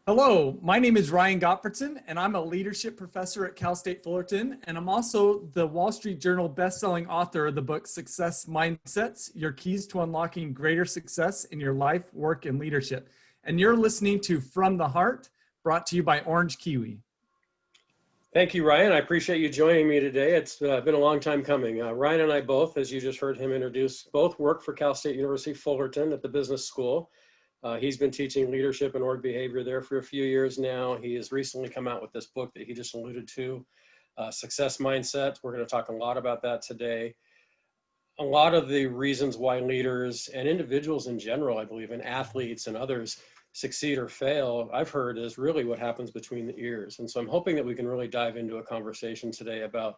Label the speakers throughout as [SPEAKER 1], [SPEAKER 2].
[SPEAKER 1] Hello, my name is Ryan Gottfredson, and I'm a leadership professor at Cal State Fullerton, and I'm also the Wall Street Journal bestselling author of the book Success Mindsets, Your Keys to Unlocking Greater Success in Your Life, Work, and Leadership. And you're listening to From the Heart, brought to you by Orange Kiwi.
[SPEAKER 2] Thank you, Ryan. I appreciate you joining me today. It's been a long time coming. Ryan and I both, as you just heard him introduce, both work for Cal State University Fullerton at the business school. He's been teaching leadership and org behavior there for a few years now. He has recently come out with this book that he just alluded to, Success Mindset. We're going to talk a lot about that today. A lot of the reasons why leaders and individuals in general, I believe, and athletes and others succeed or fail, I've heard is really what happens between the ears. And so I'm hoping that we can really dive into a conversation today about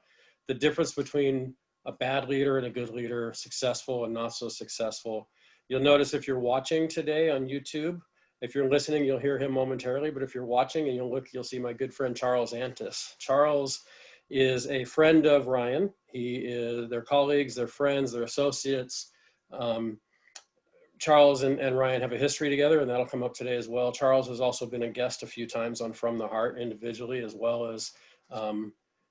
[SPEAKER 2] the difference between a bad leader and a good leader, successful and not so successful. You'll notice if you're watching today on YouTube, if you're listening, you'll hear him momentarily, but if you're watching and you'll look, you'll see my good friend, Charles Antis. Charles is a friend of Ryan. They're colleagues, they're friends, they're associates. Charles and Ryan have a history together, and that'll come up today as well. Charles has also been a guest a few times on From the Heart individually, as well as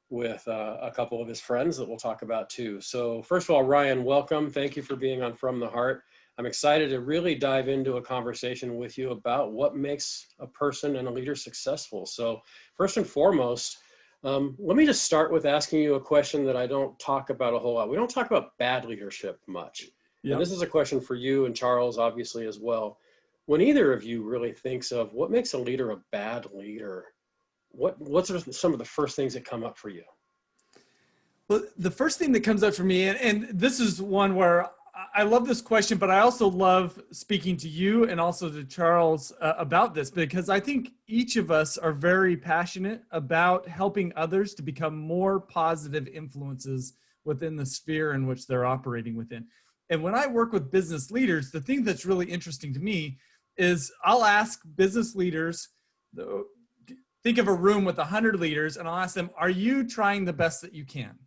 [SPEAKER 2] with a couple of his friends that we'll talk about too. So first of all, Ryan, welcome. Thank you for being on From the Heart. I'm excited to really dive into a conversation with you about what makes a person and a leader successful. So first and foremost, let me just start with asking you a question that I don't talk about a whole lot. We don't talk about bad leadership much. Yep. And this is a question for you and Charles, obviously, as well. When either of you really thinks of what makes a leader a bad leader, what's some of the first things that come up for you?
[SPEAKER 1] Well, the first thing that comes up for me, and this is one where I love this question, but I also love speaking to you and also to Charles about this, because I think each of us are very passionate about helping others to become more positive influences within the sphere in which they're operating within. And when I work with business leaders, the thing that's really interesting to me is I'll ask business leaders, think of a room with 100 leaders, and I'll ask them, are you trying the best that you can?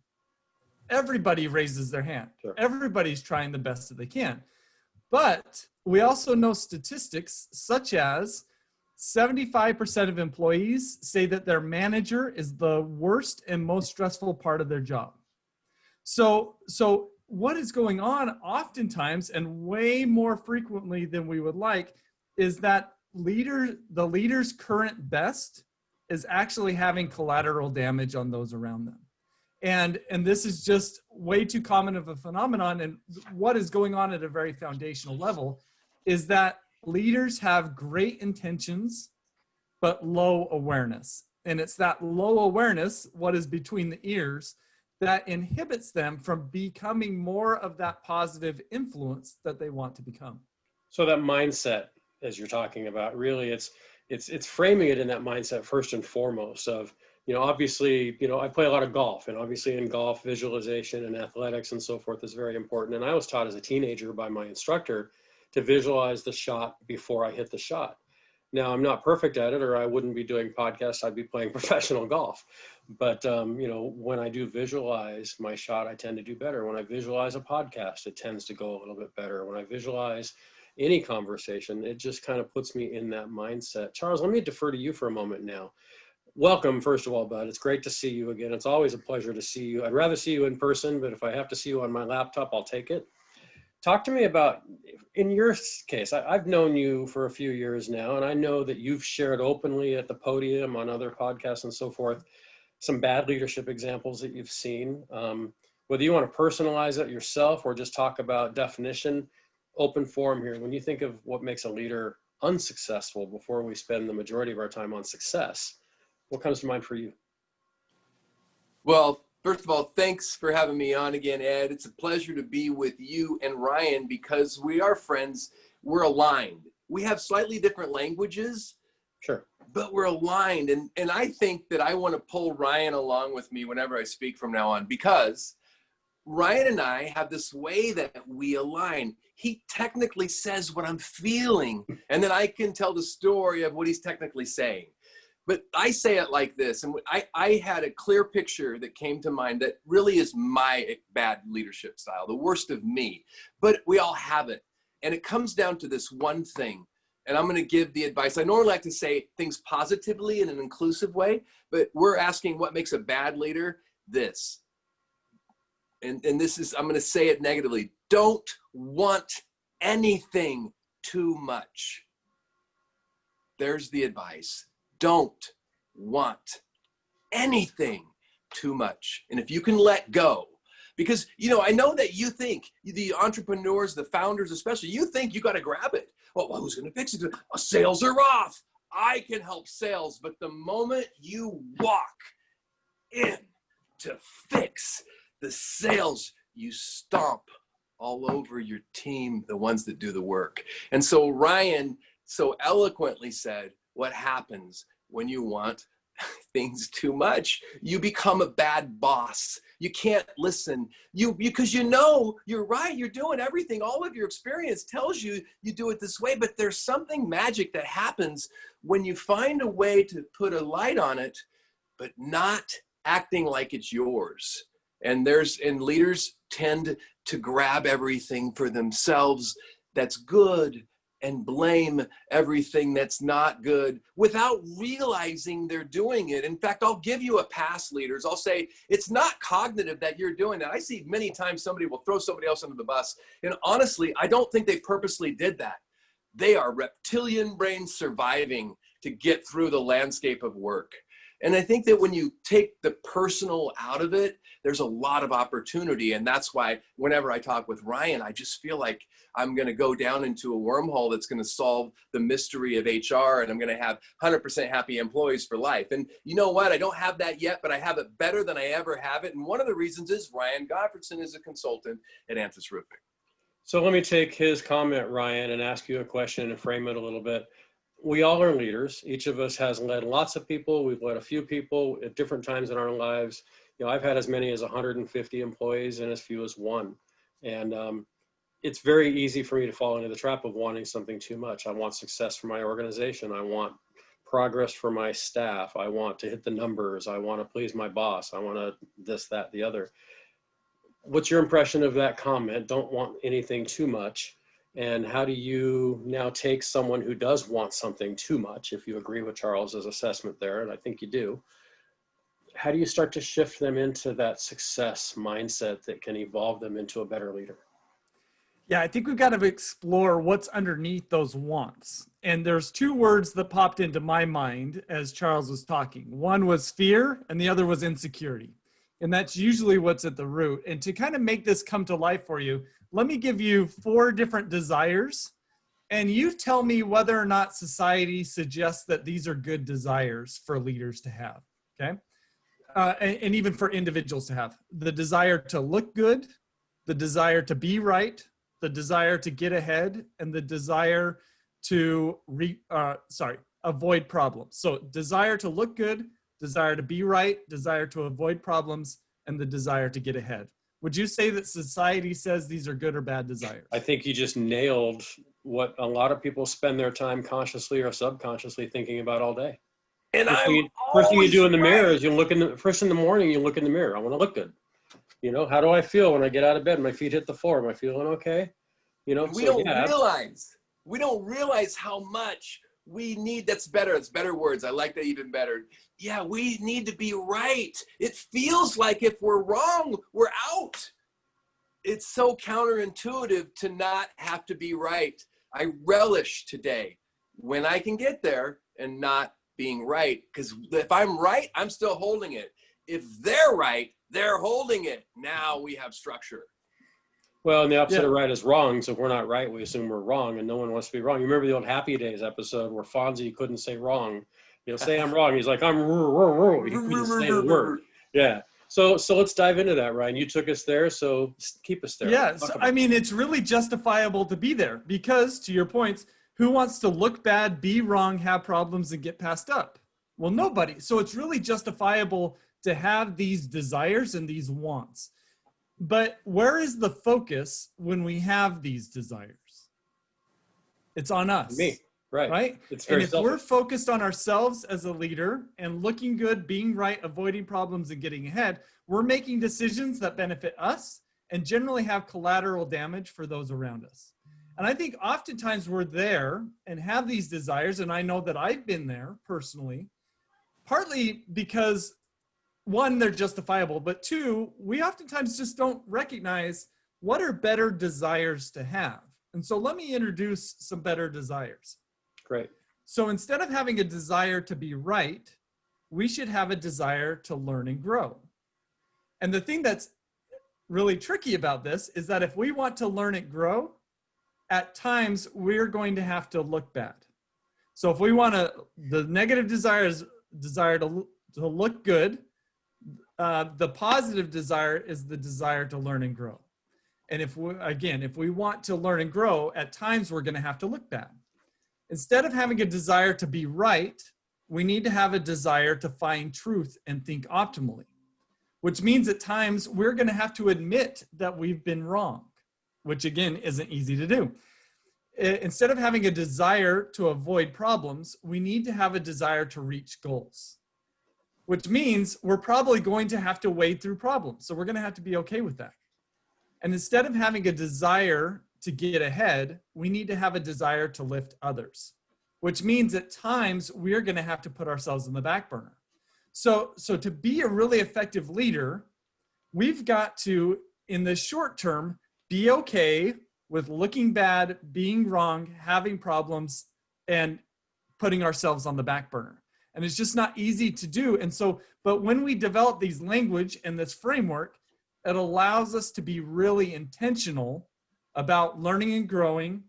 [SPEAKER 1] Everybody raises their hand. Sure. Everybody's trying the best that they can. But we also know statistics such as 75% of employees say that their manager is the worst and most stressful part of their job. So what is going on oftentimes, and way more frequently than we would like, is that the leader's current best is actually having collateral damage on those around them. And this is just way too common of a phenomenon. And what is going on at a very foundational level is that leaders have great intentions, but low awareness. And it's that low awareness, what is between the ears, that inhibits them from becoming more of that positive influence that they want to become.
[SPEAKER 2] So that mindset, as you're talking about, really it's framing it in that mindset first and foremost of, obviously, I play a lot of golf, and obviously in golf, visualization and athletics and so forth is very important. And I was taught as a teenager by my instructor to visualize the shot before I hit the shot. Now, I'm not perfect at it, or I wouldn't be doing podcasts. I'd be playing professional golf. But, when I do visualize my shot, I tend to do better. When I visualize a podcast, it tends to go a little bit better. When I visualize any conversation, it just kind of puts me in that mindset. Charles, let me defer to you for a moment now. Welcome, first of all, bud. It's great to see you again. It's always a pleasure to see you. I'd rather see you in person, but if I have to see you on my laptop, I'll take it. Talk to me about, in your case, I've known you for a few years now, and I know that you've shared openly at the podium on other podcasts and so forth, some bad leadership examples that you've seen. Whether you want to personalize it yourself or just talk about definition, open forum here. When you think of what makes a leader unsuccessful before we spend the majority of our time on success, what comes to mind for you?
[SPEAKER 3] Well, first of all, thanks for having me on again, Ed. It's a pleasure to be with you and Ryan because we are friends. We're aligned. We have slightly different languages,
[SPEAKER 2] sure,
[SPEAKER 3] but we're aligned. And I think that I want to pull Ryan along with me whenever I speak from now on, because Ryan and I have this way that we align. He technically says what I'm feeling, and then I can tell the story of what he's technically saying. But I say it like this, and I had a clear picture that came to mind that really is my bad leadership style, the worst of me. But we all have it. And it comes down to this one thing. and I'm going to give the advice. I normally like to say things positively in an inclusive way, but we're asking what makes a bad leader. This. And this is, I'm going to say it negatively. Don't want anything too much. There's the advice. Don't want anything too much. And if you can let go, because, you know, I know that you think, the entrepreneurs, the founders especially, you think you got to grab it. Well, who's going to fix it? Sales are off. I can help sales. But the moment you walk in to fix the sales, you stomp all over your team, the ones that do the work. And so Ryan so eloquently said, what happens when you want things too much? You become a bad boss. You can't listen. Because you know you're right. You're doing everything. All of your experience tells you you do it this way, but there's something magic that happens when you find a way to put a light on it, but not acting like it's yours. And leaders tend to grab everything for themselves that's good and blame everything that's not good without realizing they're doing it. In fact, I'll give you a pass, leaders. I'll say, it's not cognitive that you're doing that. I see many times somebody will throw somebody else under the bus. And honestly, I don't think they purposely did that. They are reptilian brains surviving to get through the landscape of work. And I think that when you take the personal out of it, there's a lot of opportunity. And that's why whenever I talk with Ryan, I just feel like I'm going to go down into a wormhole that's going to solve the mystery of HR, and I'm going to have 100% happy employees for life. And you know what? I don't have that yet, but I have it better than I ever have it. And one of the reasons is Ryan Gottfredson is a consultant at Antis Roofing.
[SPEAKER 2] So let me take his comment, Ryan, and ask you a question and frame it a little bit. We all are leaders. Each of us has led lots of people. We've led a few people at different times in our lives. You know, I've had as many as 150 employees and as few as one. And it's very easy for me to fall into the trap of wanting something too much. I want success for my organization. I want progress for my staff. I want to hit the numbers. I want to please my boss. I want to this, that, the other. What's your impression of that comment? Don't want anything too much. And how do you now take someone who does want something too much, if you agree with Charles's assessment there, and I think you do, how do you start to shift them into that success mindset that can evolve them into a better leader?
[SPEAKER 1] Yeah, I think we've got to explore what's underneath those wants. And there's two words that popped into my mind as Charles was talking. One was fear and the other was insecurity. And that's usually what's at the root. And to kind of make this come to life for you, let me give you 4 different desires, and you tell me whether or not society suggests that these are good desires for leaders to have, okay? And even for individuals to have. The desire to look good, the desire to be right, the desire to get ahead, and the desire to avoid problems. So desire to look good, desire to be right, desire to avoid problems, and the desire to get ahead. Would you say that society says these are good or bad desires? I
[SPEAKER 2] think you just nailed what a lot of people spend their time consciously or subconsciously thinking about all day.
[SPEAKER 3] And
[SPEAKER 2] first thing you do in the mirror is you look first in the morning, you look in the mirror. I want to look good. You know, how do I feel when I get out of bed? My feet hit the floor. Am I feeling okay? You know,
[SPEAKER 3] we don't realize how much we need. That's better. It's better words. I like that even better. Yeah, we need to be right. It feels like if we're wrong, we're out. It's so counterintuitive to not have to be right. I relish today when I can get there and not being right. Because if I'm right, I'm still holding it. If they're right, they're holding it. Now we have structure.
[SPEAKER 2] Well, and the opposite of right is wrong. So if we're not right, we assume we're wrong, and no one wants to be wrong. You remember the old Happy Days episode where Fonzie couldn't say wrong? He'll say I'm wrong. He's like, I'm he couldn't say the word. Yeah. So let's dive into that, Ryan. You took us there, so keep us there.
[SPEAKER 1] Yeah. So, I mean, it's really justifiable to be there because, to your points, who wants to look bad, be wrong, have problems, and get passed up? Well, nobody. So it's really justifiable to have these desires and these wants. But where is the focus when we have these desires? It's on us.
[SPEAKER 2] Me, right?
[SPEAKER 1] It's very selfish. We're focused on ourselves as a leader and looking good, being right, avoiding problems, and getting ahead, we're making decisions that benefit us and generally have collateral damage for those around us. And I think oftentimes we're there and have these desires, and I know that I've been there personally, partly because one, they're justifiable, but two, we oftentimes just don't recognize what are better desires to have. And so let me introduce some better desires.
[SPEAKER 2] Great.
[SPEAKER 1] So instead of having a desire to be right, we should have a desire to learn and grow. And the thing that's really tricky about this is that if we want to learn and grow, at times we're going to have to look bad. So if we want to, the negative desire is desire to look good. The positive desire is the desire to learn and grow. And if we want to learn and grow, at times we're going to have to look bad. Instead of having a desire to be right, we need to have a desire to find truth and think optimally, which means at times we're going to have to admit that we've been wrong, which again isn't easy to do. Instead of having a desire to avoid problems, we need to have a desire to reach goals, which means we're probably going to have to wade through problems. So we're going to have to be okay with that. And instead of having a desire to get ahead, we need to have a desire to lift others, which means at times we're going to have to put ourselves in the back burner. So to be a really effective leader, we've got to, in the short term, be okay with looking bad, being wrong, having problems, and putting ourselves on the back burner. And it's just not easy to do. And so, but when we develop these language and this framework, it allows us to be really intentional about learning and growing,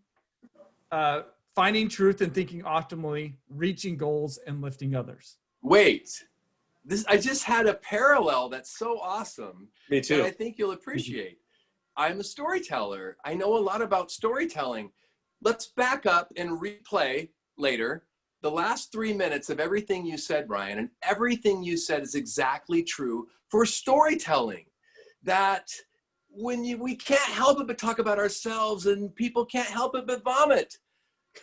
[SPEAKER 1] finding truth and thinking optimally, reaching goals, and lifting others.
[SPEAKER 3] Wait, I just had a parallel that's so awesome.
[SPEAKER 2] Me too.
[SPEAKER 3] That I think you'll appreciate. I'm a storyteller. I know a lot about storytelling. Let's back up and replay later the last 3 minutes of everything you said, Ryan, and everything you said is exactly true for storytelling. That we can't help it but talk about ourselves, and people can't help it but vomit.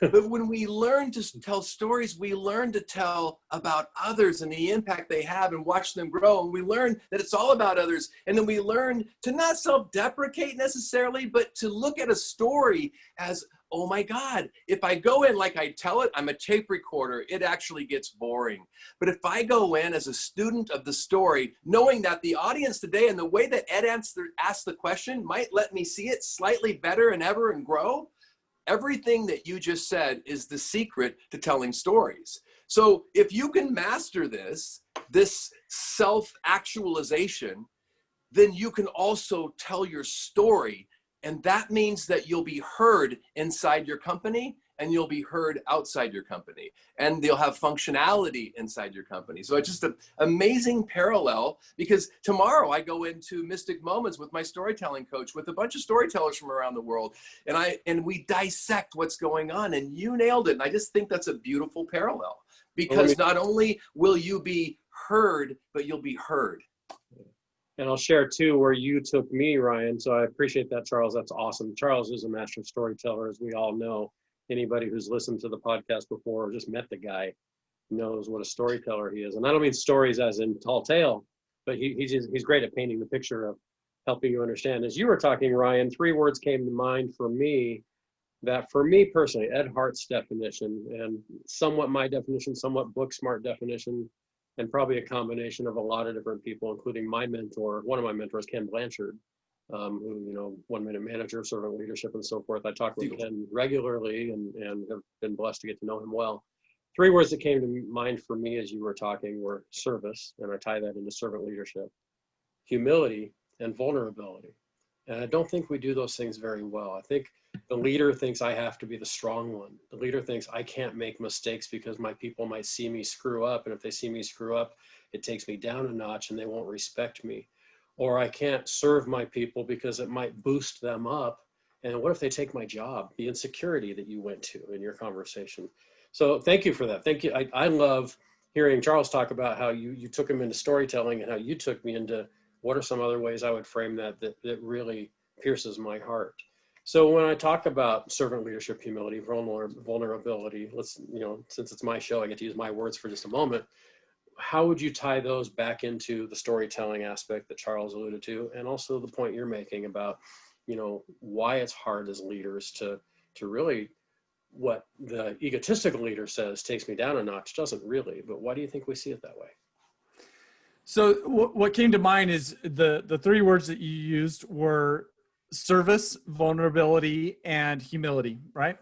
[SPEAKER 3] But when we learn to tell stories, we learn to tell about others and the impact they have and watch them grow. And we learn that it's all about others. And then we learn to not self-deprecate necessarily, but to look at a story as, oh my God, if I go in like I tell it, I'm a tape recorder, it actually gets boring. But if I go in as a student of the story, knowing that the audience today and the way that Ed asked the question might let me see it slightly better and ever and grow, everything that you just said is the secret to telling stories. So if you can master this self-actualization, then you can also tell your story. And that means that you'll be heard inside your company and you'll be heard outside your company. And you'll have functionality inside your company. So it's just an amazing parallel, because tomorrow I go into Mystic Moments with my storytelling coach with a bunch of storytellers from around the world. And we dissect what's going on, and you nailed it. And I just think that's a beautiful parallel, because not only will you be heard, but you'll be heard.
[SPEAKER 2] And I'll share too where you took me, Ryan. So I appreciate that, Charles. That's awesome. Charles is a master storyteller, as we all know. Anybody who's listened to the podcast before or just met the guy knows what a storyteller he is. And I don't mean stories as in tall tale, but he's great at painting the picture of helping you understand. As you were talking, Ryan, 3 words came to mind for me that, for me personally, Ed Hart's definition, and somewhat my definition, somewhat book smart definition, and probably a combination of a lot of different people, including my mentor, one of my mentors, Ken Blanchard, who, 1 Minute Manager, servant leadership, and so forth. I talk with Ken regularly and have been blessed to get to know him well. 3 words that came to mind for me as you were talking were service, and I tie that into servant leadership, humility, and vulnerability. And I don't think we do those things very well. I think the leader thinks I have to be the strong one. The leader thinks I can't make mistakes because my people might see me screw up. And if they see me screw up, it takes me down a notch and they won't respect me. Or I can't serve my people because it might boost them up. And what if they take my job? The insecurity that you went to in your conversation. So thank you for that. Thank you. I love hearing Charles talk about how you took him into storytelling and how you took me into what are some other ways I would frame that really pierces my heart. So when I talk about servant leadership, humility, vulnerability, let's, since it's my show, I get to use my words for just a moment. How would you tie those back into the storytelling aspect that Charles alluded to, and also the point you're making about, why it's hard as leaders to to really what the egotistical leader says takes me down a notch doesn't really. But why do you think we see it that way?
[SPEAKER 1] So what came to mind is the three words that you used were service, vulnerability, and humility, right?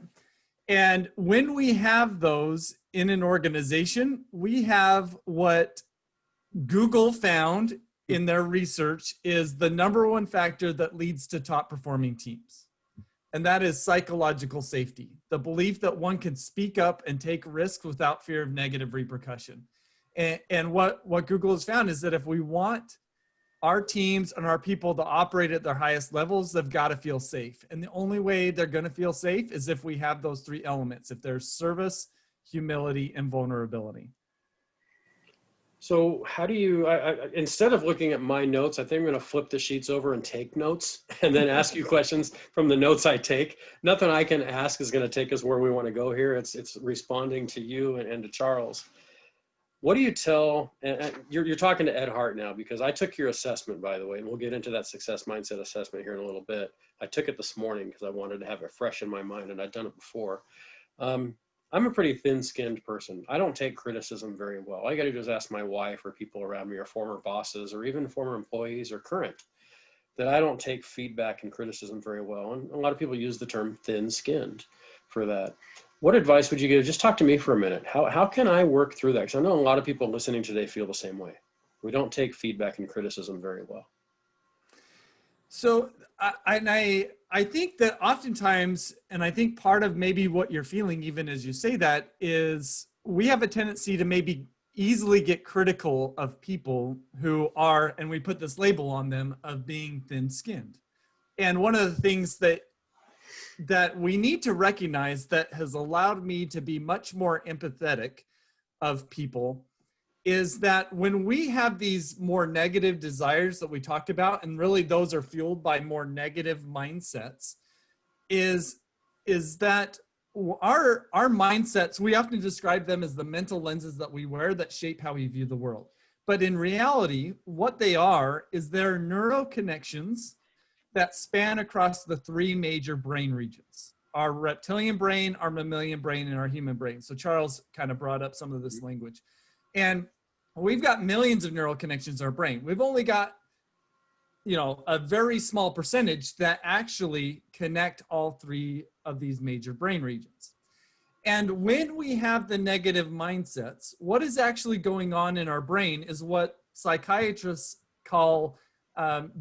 [SPEAKER 1] And when we have those in an organization, we have what Google found in their research is the number one factor that leads to top performing teams. And that is psychological safety, the belief that one can speak up and take risks without fear of negative repercussion. And what Google has found is that if we want our teams and our people to operate at their highest levels, they've got to feel safe. And the only way they're going to feel safe is if we have those three elements, if there's service, humility, and vulnerability.
[SPEAKER 2] So how do you, instead of looking at my notes, I think I'm going to flip the sheets over and take notes and then ask you questions from the notes I take. Nothing I can ask is going to take us where we want to go here. It's responding to you and to Charles. What do you tell, and you're talking to Ed Hart now, because I took your assessment, by the way, and we'll get into that success mindset assessment here in a little bit. I took it this morning because I wanted to have it fresh in my mind, and I'd done it before. I'm a pretty thin-skinned person. I don't take criticism very well. All I got to do is ask my wife or people around me or former bosses or even former employees or current, that I don't take feedback and criticism very well. And a lot of people use the term thin-skinned for that. What advice would you give? Just talk to me for a minute. How can I work through that? Because I know a lot of people listening today feel the same way. We don't take feedback and criticism very well.
[SPEAKER 1] So I think that oftentimes, and I think part of maybe what you're feeling even as you say that is we have a tendency to maybe easily get critical of people who are, and we put this label on them, of being thin-skinned. And one of the things that we need to recognize that has allowed me to be much more empathetic of people is that when we have these more negative desires that we talked about, and really those are fueled by more negative mindsets, is that our mindsets, we often describe them as the mental lenses that we wear that shape how we view the world. But in reality, what they are is they're neural connections that span across the three major brain regions: our reptilian brain, our mammalian brain, and our human brain. So Charles kind of brought up some of this language. And we've got millions of neural connections in our brain. We've only got, a very small percentage that actually connect all three of these major brain regions. And when we have the negative mindsets, what is actually going on in our brain is what psychiatrists call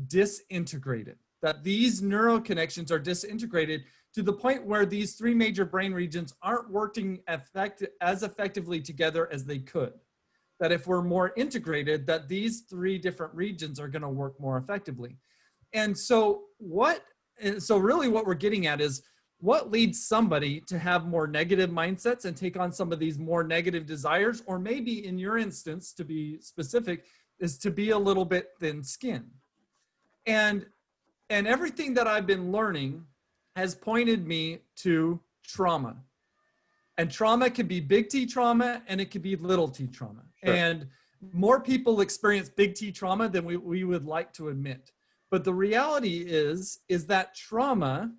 [SPEAKER 1] disintegrated. That these neural connections are disintegrated to the point where these three major brain regions aren't working as effectively together as they could. That if we're more integrated, that these three different regions are going to work more effectively. And so really what we're getting at is what leads somebody to have more negative mindsets and take on some of these more negative desires, or maybe in your instance, to be specific, is to be a little bit thin-skinned. And everything that I've been learning has pointed me to trauma. And trauma can be big T trauma and it can be little t trauma. Sure. And more people experience big T trauma than we would like to admit. But the reality is that trauma,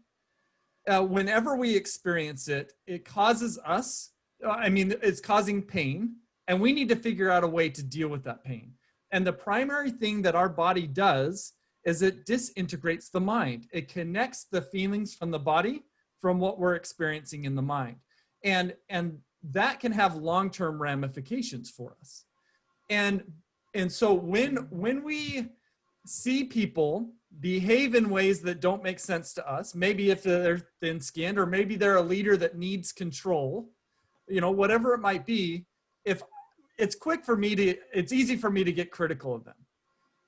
[SPEAKER 1] whenever we experience it, it causes us, it's causing pain, and we need to figure out a way to deal with that pain. And the primary thing that our body does is it disintegrates the mind. It connects the feelings from the body from what we're experiencing in the mind. And that can have long-term ramifications for us. And so when we see people behave in ways that don't make sense to us, maybe if they're thin-skinned, or maybe they're a leader that needs control, whatever it might be, if it's easy for me to get critical of them.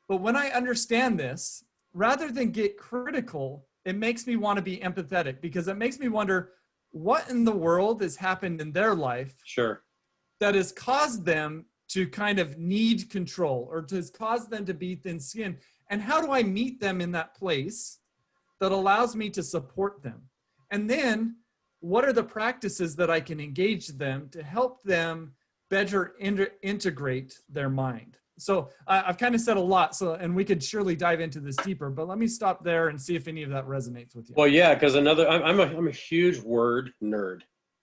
[SPEAKER 1] But when I understand this, rather than get critical, it makes me want to be empathetic, because it makes me wonder what in the world has happened in their life
[SPEAKER 2] Sure.
[SPEAKER 1] that has caused them to kind of need control, or has caused them to be thin-skinned. And how do I meet them in that place that allows me to support them? And then what are the practices that I can engage them to help them better integrate their mind? So I've kind of said a lot. So, and we could surely dive into this deeper, but let me stop there and see if any of that resonates with you.
[SPEAKER 2] Well, yeah, because I'm a huge word nerd.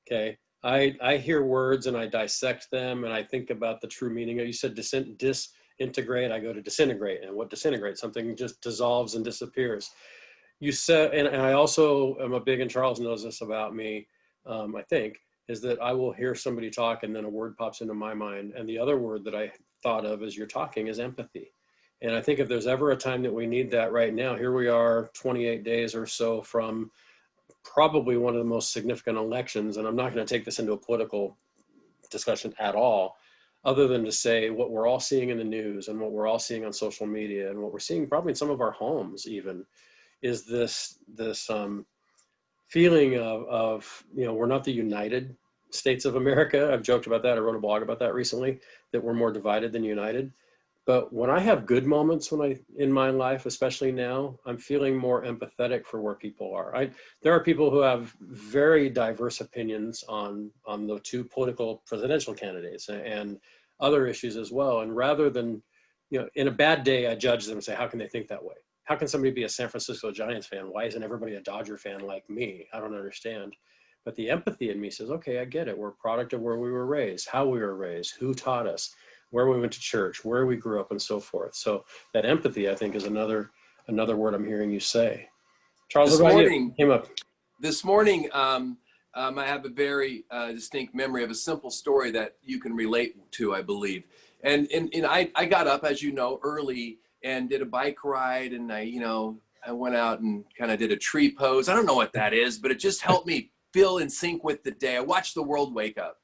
[SPEAKER 2] Okay. I hear words and I dissect them and I think about the true meaning. You said disintegrate. I go to disintegrate. And what disintegrates? Something just dissolves and disappears. You said, and I also am a big, and Charles knows this about me, I think, is that I will hear somebody talk and then a word pops into my mind. And the other word that I thought of as you're talking is empathy. And I think if there's ever a time that we need that right now, here we are 28 days or so from probably one of the most significant elections. And I'm not going to take this into a political discussion at all, other than to say what we're all seeing in the news and what we're all seeing on social media and what we're seeing probably in some of our homes even is this feeling of, we're not the United States of America. I've joked about that. I wrote a blog about that recently, that we're more divided than united. But when I have good moments in my life, especially now, I'm feeling more empathetic for where people are. There are people who have very diverse opinions on the two political presidential candidates and other issues as well. And rather than, in a bad day, I judge them and say, how can they think that way? How can somebody be a San Francisco Giants fan? Why isn't everybody a Dodger fan like me? I don't understand. But the empathy in me says, okay, I get it. We're a product of where we were raised, how we were raised, who taught us, where we went to church, where we grew up, and so forth. So that empathy, I think, is another word I'm hearing you say. Charles,
[SPEAKER 3] This
[SPEAKER 2] what about
[SPEAKER 3] morning,
[SPEAKER 2] you? Came up.
[SPEAKER 3] This morning, I have a very distinct memory of a simple story that you can relate to, I believe. And I got up, as you know, early and did a bike ride, and I went out and kind of did a tree pose. I don't know what that is, but it just helped me feel in sync with the day. I watched the world wake up.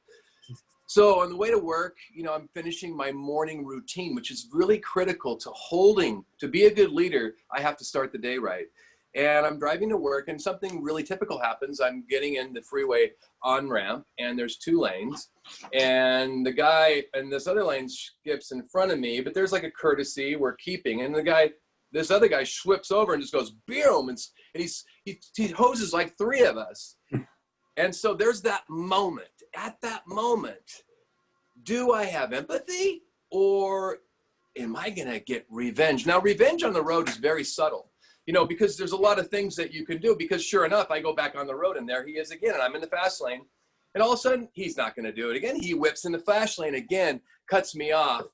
[SPEAKER 3] So on the way to work, I'm finishing my morning routine, which is really critical to be a good leader. I have to start the day right. And I'm driving to work and something really typical happens. I'm getting in the freeway on ramp and there's 2 lanes and the guy in this other lane skips in front of me, but there's like a courtesy we're keeping. And this other guy slips over and just goes, boom, and he hoses like 3 of us. And so there's that moment. At that moment, do I have empathy or am I going to get revenge? Now, revenge on the road is very subtle, because there's a lot of things that you can do, because sure enough, I go back on the road and there he is again, and I'm in the fast lane. And all of a sudden, he's not going to do it again. He whips in the fast lane again, cuts me off.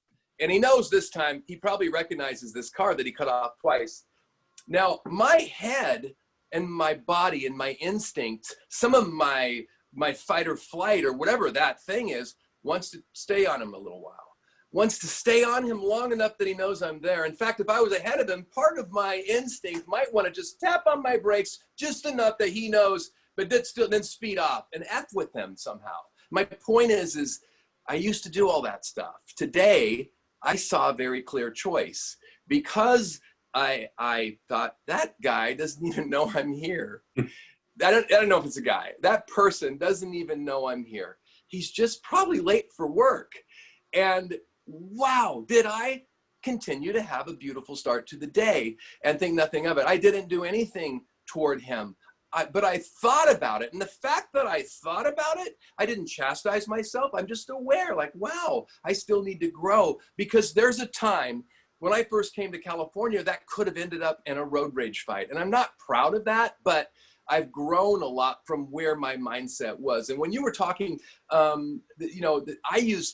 [SPEAKER 3] And he knows this time, he probably recognizes this car that he cut off twice. Now, my head and my body and my instinct, some of my fight or flight or whatever that thing is, wants to stay on him a little while. Wants to stay on him long enough that he knows I'm there. In fact, if I was ahead of him, part of my instinct might want to just tap on my brakes just enough that he knows, but then speed off and F with him somehow. My point is I used to do all that stuff. Today, I saw a very clear choice because I thought that guy doesn't even know I'm here. I don't know if it's a guy. That person doesn't even know I'm here. He's just probably late for work. And wow, did I continue to have a beautiful start to the day and think nothing of it. I didn't do anything toward him, but I thought about it. And the fact that I thought about it, I didn't chastise myself. I'm just aware, like, wow, I still need to grow, because there's a time when I first came to California that could have ended up in a road rage fight. And I'm not proud of that, but I've grown a lot from where my mindset was. And when you were talking, I use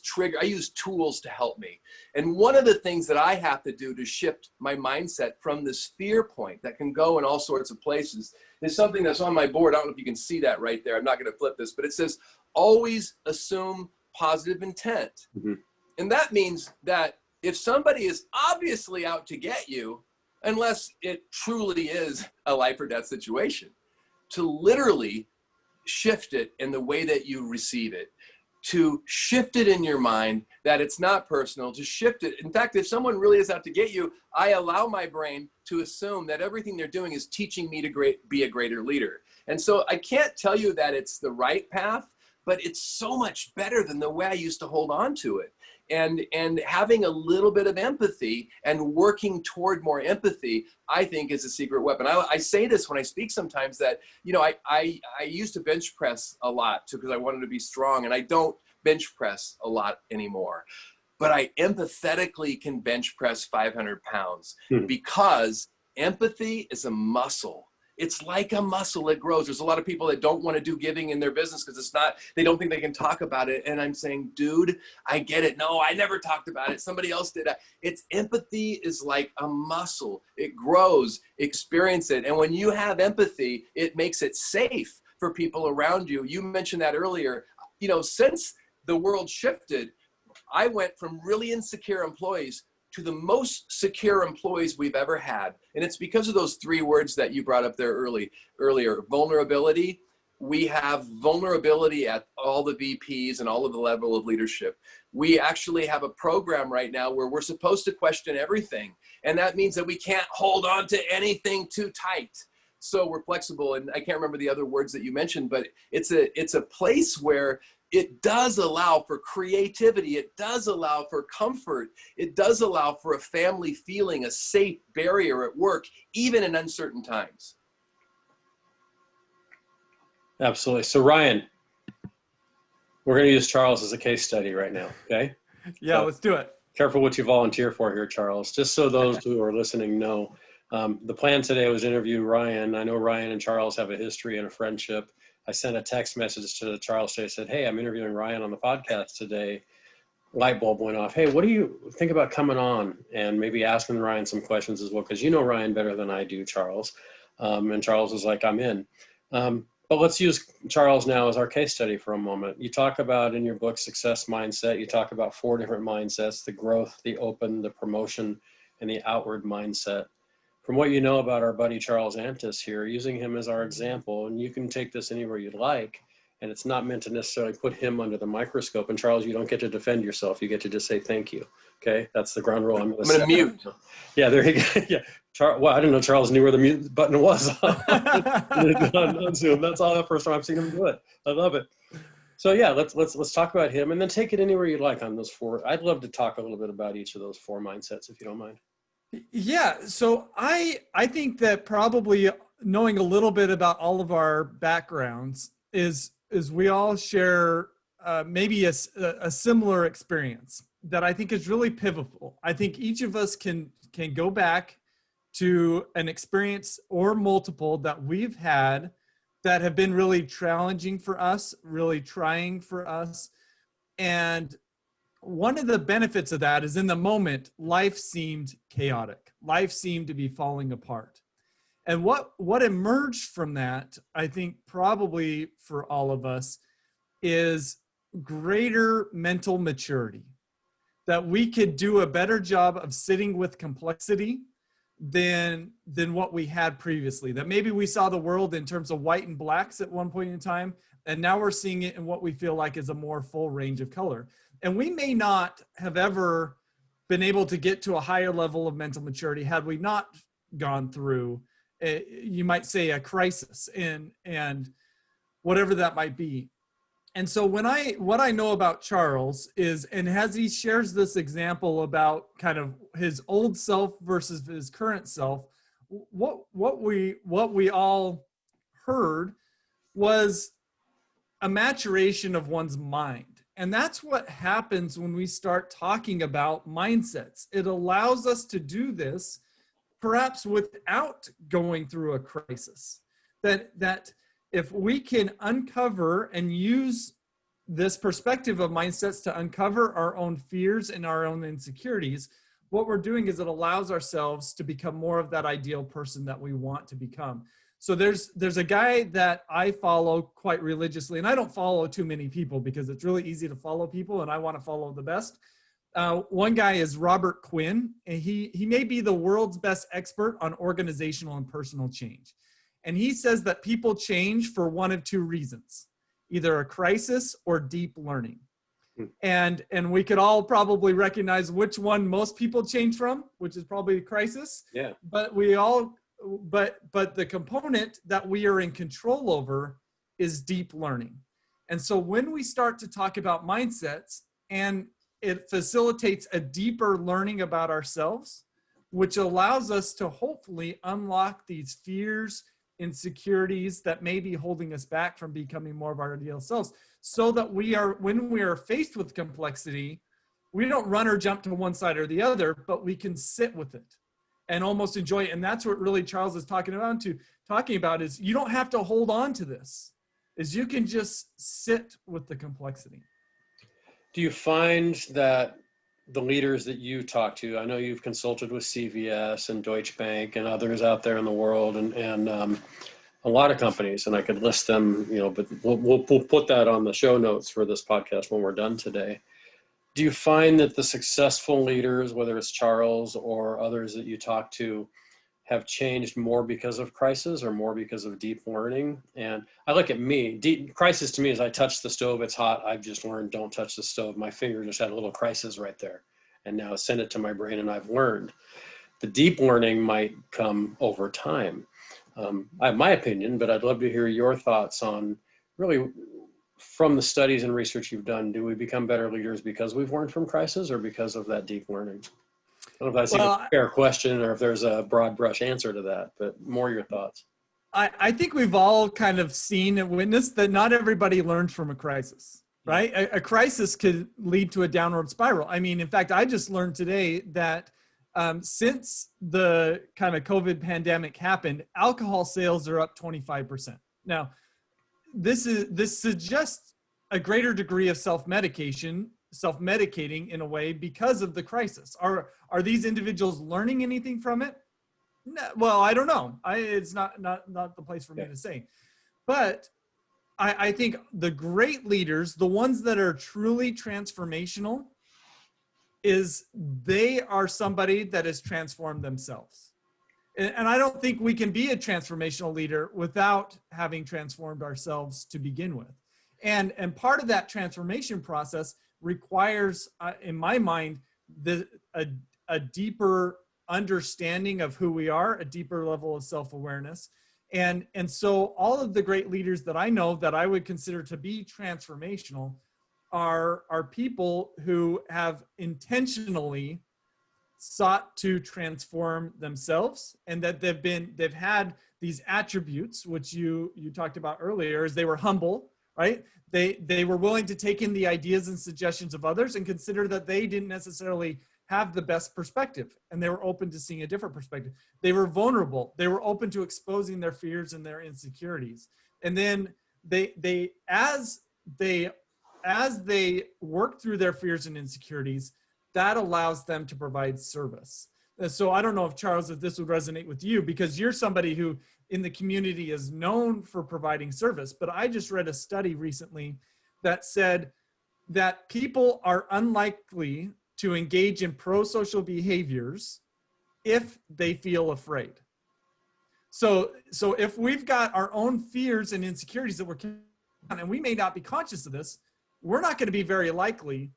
[SPEAKER 3] tools to help me. And one of the things that I have to do to shift my mindset from this fear point that can go in all sorts of places is something that's on my board. I don't know if you can see that right there. I'm not going to flip this, but it says, always assume positive intent. Mm-hmm. And that means that if somebody is obviously out to get you, unless it truly is a life or death situation, to literally shift it in the way that you receive it, to shift it in your mind that it's not personal, to shift it. In fact, if someone really is out to get you, I allow my brain to assume that everything they're doing is teaching me to be a greater leader. And so I can't tell you that it's the right path, but it's so much better than the way I used to hold on to it. And having a little bit of empathy and working toward more empathy, I think, is a secret weapon. I say this when I speak sometimes that, I used to bench press a lot because I wanted to be strong, and I don't bench press a lot anymore. but I empathetically can bench press 500 pounds
[SPEAKER 2] Hmm.
[SPEAKER 3] because empathy is a muscle. It's like a muscle that grows. There's a lot of people that don't want to do giving in their business because they don't think they can talk about it. And I'm saying, dude, I get it. No, I never talked about it. Somebody else did. It's empathy is like a muscle. It grows, experience it. And when you have empathy, it makes it safe for people around you. You mentioned that earlier. You know, since the world shifted, I went from really insecure employees to the most secure employees we've ever had. And it's because of those three words that you brought up there earlier. Vulnerability. We have vulnerability at all the VPs and all of the level of leadership. We actually have a program right now where we're supposed to question everything. And that means that we can't hold on to anything too tight. So we're flexible. And I can't remember the other words that you mentioned, but it's a place where it does allow for creativity. It does allow for comfort. It does allow for a family feeling, a safe barrier at work, even in uncertain times.
[SPEAKER 2] Absolutely. So Ryan, we're going to use Charles as a case study right now. Okay.
[SPEAKER 1] Yeah,
[SPEAKER 2] So
[SPEAKER 1] let's do it.
[SPEAKER 2] careful what you volunteer for here, Charles. Just so those who are listening know, the plan today was to interview Ryan. I know Ryan and Charles have a history and a friendship. I sent a text message to Charles today. I said, hey, I'm interviewing Ryan on the podcast today. Light bulb went off. Hey, what do you think about coming on and maybe asking Ryan some questions as well? Because you know Ryan better than I do, Charles. And Charles was like, I'm in. But let's use Charles now as our case study for a moment. You talk about in your book, Success Mindset, you talk about 4 different mindsets: the growth, the open, the promotion, and the outward mindset. From what you know about our buddy Charles Antis here, using him as our example, and you can take this anywhere you'd like, and it's not meant to necessarily put him under the microscope. And Charles, you don't get to defend yourself. You get to just say thank you. Okay, that's the ground rule.
[SPEAKER 3] I'm going to mute.
[SPEAKER 2] Yeah, there you go. Yeah, well, I didn't know Charles knew where the mute button was on Zoom. That's all the first time I've seen him do it. I love it. So yeah, let's talk about him, and then take it anywhere you'd like on those 4. I'd love to talk a little bit about each of those 4 mindsets, if you don't mind.
[SPEAKER 1] Yeah, so I think that probably knowing a little bit about all of our backgrounds is we all share maybe a similar experience that I think is really pivotal. I think each of us can go back to an experience or multiple that we've had that have been really challenging for us, really trying for us. And one of the benefits of that is in the moment, life seemed chaotic. Life seemed to be falling apart. And what emerged from that, I think probably for all of us, is greater mental maturity, that we could do a better job of sitting with complexity than what we had previously. That maybe we saw the world in terms of white and blacks at one point in time, and now we're seeing it in what we feel like is a more full range of color. And we may not have ever been able to get to a higher level of mental maturity had we not gone through, you might say, a crisis and whatever that might be. And so what I know about Charles is, and as he shares this example about kind of his old self versus his current self, what we all heard was a maturation of one's mind. And that's what happens when we start talking about mindsets. It allows us to do this perhaps without going through a crisis. That if we can uncover and use this perspective of mindsets to uncover our own fears and our own insecurities, what we're doing is it allows ourselves to become more of that ideal person that we want to become. So there's a guy that I follow quite religiously, and I don't follow too many people because it's really easy to follow people and I want to follow the best. One guy is Robert Quinn, and he may be the world's best expert on organizational and personal change. And he says that people change for one of 2 reasons, either a crisis or deep learning. And we could all probably recognize which one most people change from, which is probably a crisis.
[SPEAKER 2] Yeah.
[SPEAKER 1] But the component that we are in control over is deep learning. And so when we start to talk about mindsets, and it facilitates a deeper learning about ourselves, which allows us to hopefully unlock these fears, insecurities that may be holding us back from becoming more of our ideal selves, so that when we are faced with complexity, We don't run or jump to one side or the other, but we can sit with it and almost enjoy it. And that's what really Charles is talking about is you don't have to hold on to this, is you can just sit with the complexity.
[SPEAKER 2] Do you find that the leaders that you talk to, I know you've consulted with CVS and Deutsche Bank and others out there in the world, and a lot of companies, and I could list them, but we'll put that on the show notes for this podcast when we're done today. Do you find that the successful leaders, whether it's Charles or others that you talk to, have changed more because of crisis or more because of deep learning? And I look at me, deep crisis to me is I touch the stove, it's hot, I've just learned don't touch the stove. My finger just had a little crisis right there. And now send it to my brain and I've learned. The deep learning might come over time. I have my opinion, but I'd love to hear your thoughts on really from the studies and research you've done, do we become better leaders because we've learned from crisis or because of that deep learning? I don't know if that's a fair question or if there's a broad brush answer to that, but more your thoughts.
[SPEAKER 1] I think we've all kind of seen and witnessed that not everybody learns from a crisis, right? A crisis could lead to a downward spiral. I mean, in fact, I just learned today that since the kind of COVID pandemic happened, alcohol sales are up 25%. Now, this suggests a greater degree of self-medicating in a way because of the crisis. Are these individuals learning anything from it? No, well, I don't know. It's not the place for me to say. But I think the great leaders, the ones that are truly transformational, is they are somebody that has transformed themselves. And I don't think we can be a transformational leader without having transformed ourselves to begin with. And part of that transformation process requires, in my mind, a deeper understanding of who we are, a deeper level of self-awareness. And so all of the great leaders that I know that I would consider to be transformational are people who have intentionally sought to transform themselves, and that they've had these attributes, which you talked about earlier, is they were humble, right? They were willing to take in the ideas and suggestions of others and consider that they didn't necessarily have the best perspective, and they were open to seeing a different perspective. They were vulnerable. They were open to exposing their fears and their insecurities. And then as they work through their fears and insecurities, that allows them to provide service. And so I don't know if Charles, if this would resonate with you, because you're somebody who in the community is known for providing service. But I just read a study recently that said that people are unlikely to engage in pro-social behaviors if they feel afraid. So if we've got our own fears and insecurities that we're, and we may not be conscious of this, we're not going to be very likely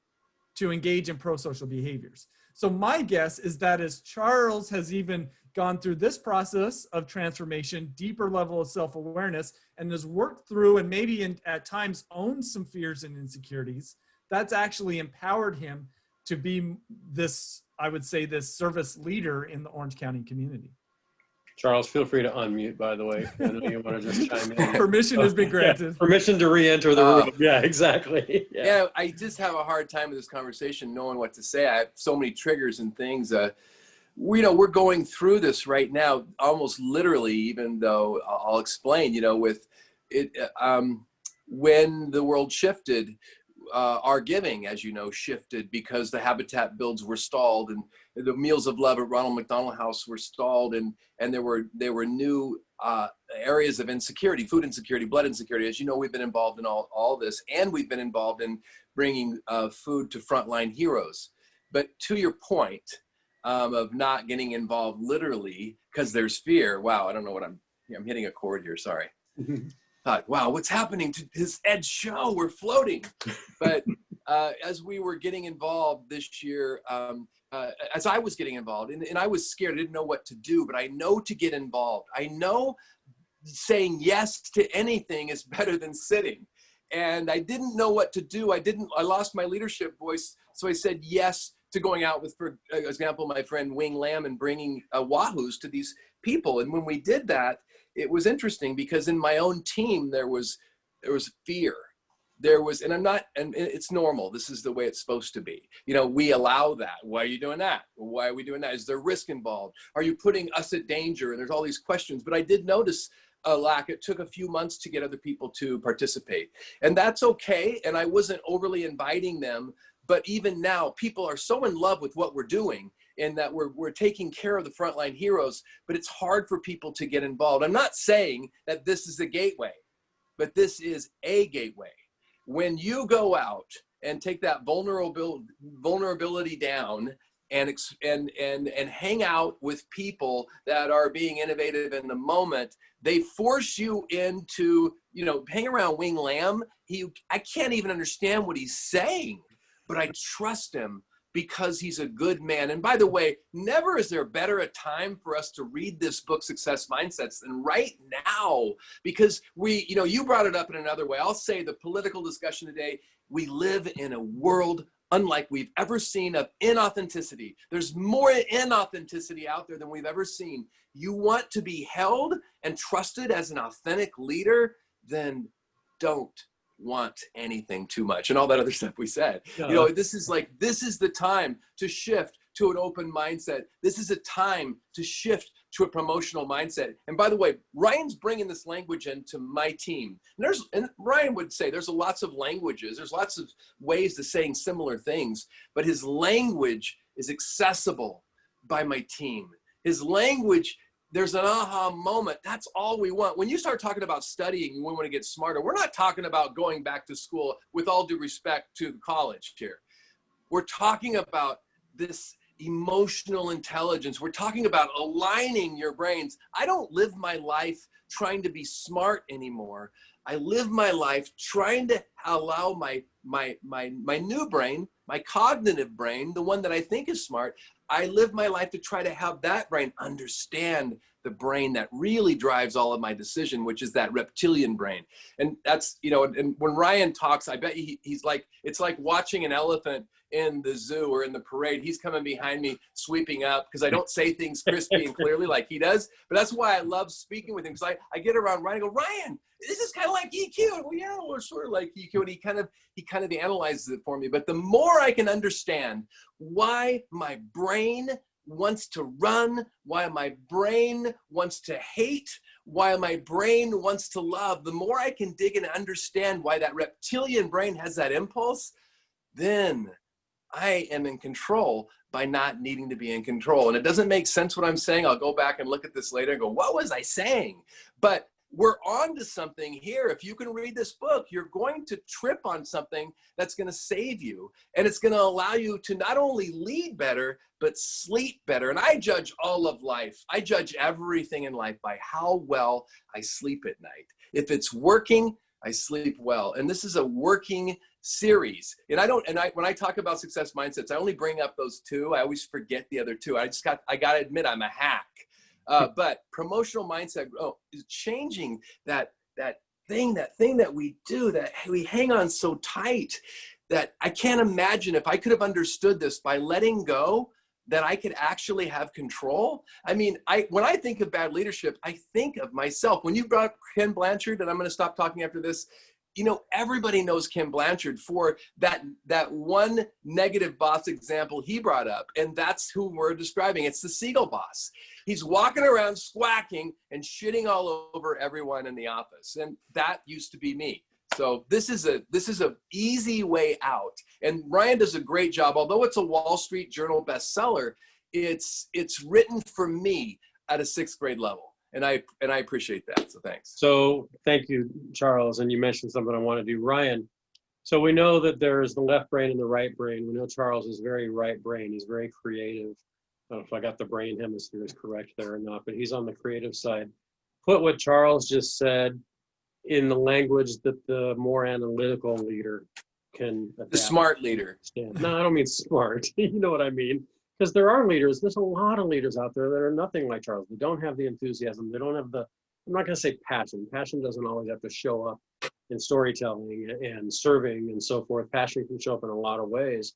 [SPEAKER 1] to engage in pro-social behaviors. So my guess is that as Charles has even gone through this process of transformation, deeper level of self-awareness, and has worked through and maybe at times owned some fears and insecurities, that's actually empowered him to be this, I would say, this service leader in the Orange County community.
[SPEAKER 2] Charles, feel free to unmute, by the way. I know you want to just chime in.
[SPEAKER 1] Permission has been granted.
[SPEAKER 2] Yeah, permission to re-enter the room. Yeah, exactly.
[SPEAKER 3] Yeah, I just have a hard time with this conversation knowing what to say. I have so many triggers and things. We're going through this right now, almost literally, even though I'll explain, with it, when the world shifted, our giving, as you know, shifted because the habitat builds were stalled and the Meals of Love at Ronald McDonald House were stalled, and there were new areas of insecurity, food insecurity, blood insecurity. As you know, we've been involved in all this, and we've been involved in bringing food to frontline heroes. But to your point of not getting involved literally because there's fear. Wow, I don't know what I'm hitting a chord here. Sorry. Thought, wow, what's happening to this Ed show? We're floating. But as we were getting involved this year, as I was getting involved, and I was scared, I didn't know what to do, but I know to get involved. I know saying yes to anything is better than sitting. And I didn't know what to do. I lost my leadership voice. So I said yes to going out with, for example, my friend Wing Lam and bringing Wahoos to these people. And when we did that, it was interesting because in my own team, there was fear. there was, and I'm not, and it's normal. This is the way it's supposed to be. You know, we allow that. Why are you doing that? Why are we doing that? Is there risk involved? Are you putting us at danger? And there's all these questions. But I did notice a lack. It took a few months to get other people to participate. And that's okay. And I wasn't overly inviting them. But even now, people are so in love with what we're doing and that we're taking care of the frontline heroes, but it's hard for people to get involved. I'm not saying that this is the gateway, but this is a gateway. When you go out and take that vulnerability down and hang out with people that are being innovative in the moment, they force you into, you know, hang around Wing Lam. I can't even understand what he's saying, but I trust him because he's a good man. And by the way, never is there better a time for us to read this book, Success Mindsets, than right now, because you know, you brought it up in another way. I'll say the political discussion today, we live in a world unlike we've ever seen of inauthenticity. There's more inauthenticity out there than we've ever seen. You want to be held and trusted as an authentic leader, then don't want anything too much and all that other stuff we said. You know, this is the time to shift to an open mindset. This is a time to shift to a promotional mindset. And by the way, Ryan's bringing this language into my team. And Ryan would say there's lots of languages, there's lots of ways to saying similar things, but his language is accessible by my team. His language, there's an aha moment. That's all we want. When you start talking about studying, we want to get smarter. We're not talking about going back to school, with all due respect to college here. We're talking about this emotional intelligence. We're talking about aligning your brains. I don't live my life trying to be smart anymore. I live my life trying to allow my new brain, my cognitive brain, the one that I think is smart, I live my life to try to have that brain understand the brain that really drives all of my decision, which is that reptilian brain. And that's, you know, and when Ryan talks, I bet he's like, it's like watching an elephant in the zoo or in the parade. He's coming behind me, sweeping up, because I don't say things crispy and clearly like he does. But that's why I love speaking with him, because I get around Ryan and go, Ryan, this is kind of like EQ. Well, yeah, we're sort of like EQ. And he kind of analyzes it for me. But the more I can understand why my brain wants to run, why my brain wants to hate, why my brain wants to love, the more I can dig and understand why that reptilian brain has that impulse, then I am in control by not needing to be in control. And it doesn't make sense what I'm saying. I'll go back and look at this later and go, what was I saying? But we're on to something here. If you can read this book, you're going to trip on something that's going to save you. And it's going to allow you to not only lead better, but sleep better. And I judge all of life. I judge everything in life by how well I sleep at night. If it's working, I sleep well. And this is a working series. And when I talk about success mindsets, I only bring up those two. I always forget the other two. I got to admit, I'm a hack. But promotional mindset is changing that thing that we do, that we hang on so tight, that I can't imagine if I could have understood this by letting go, that I could actually have control. I mean, when I think of bad leadership, I think of myself. When you brought up Ken Blanchard, and I'm going to stop talking after this, you know, everybody knows Ken Blanchard for that one negative boss example he brought up. And that's who we're describing. It's the seagull boss. He's walking around squawking and shitting all over everyone in the office. And that used to be me. So this is a easy way out. And Ryan does a great job. Although it's a Wall Street Journal bestseller, it's written for me at a 6th grade level. And I appreciate that. So thanks.
[SPEAKER 2] So thank you, Charles. And you mentioned something I want to do, Ryan. So we know that there's the left brain and the right brain. We know Charles is very right brain. He's very creative. I don't know if I got the brain hemispheres correct there or not, but he's on the creative side. Put what Charles just said in the language that the more analytical leader can adapt.
[SPEAKER 3] The smart leader.
[SPEAKER 2] No, I don't mean smart. You know what I mean? Because there are leaders, there's a lot of leaders out there that are nothing like Charles. They don't have the enthusiasm. They don't have the, I'm not going to say passion. Passion doesn't always have to show up in storytelling and serving and so forth. Passion can show up in a lot of ways.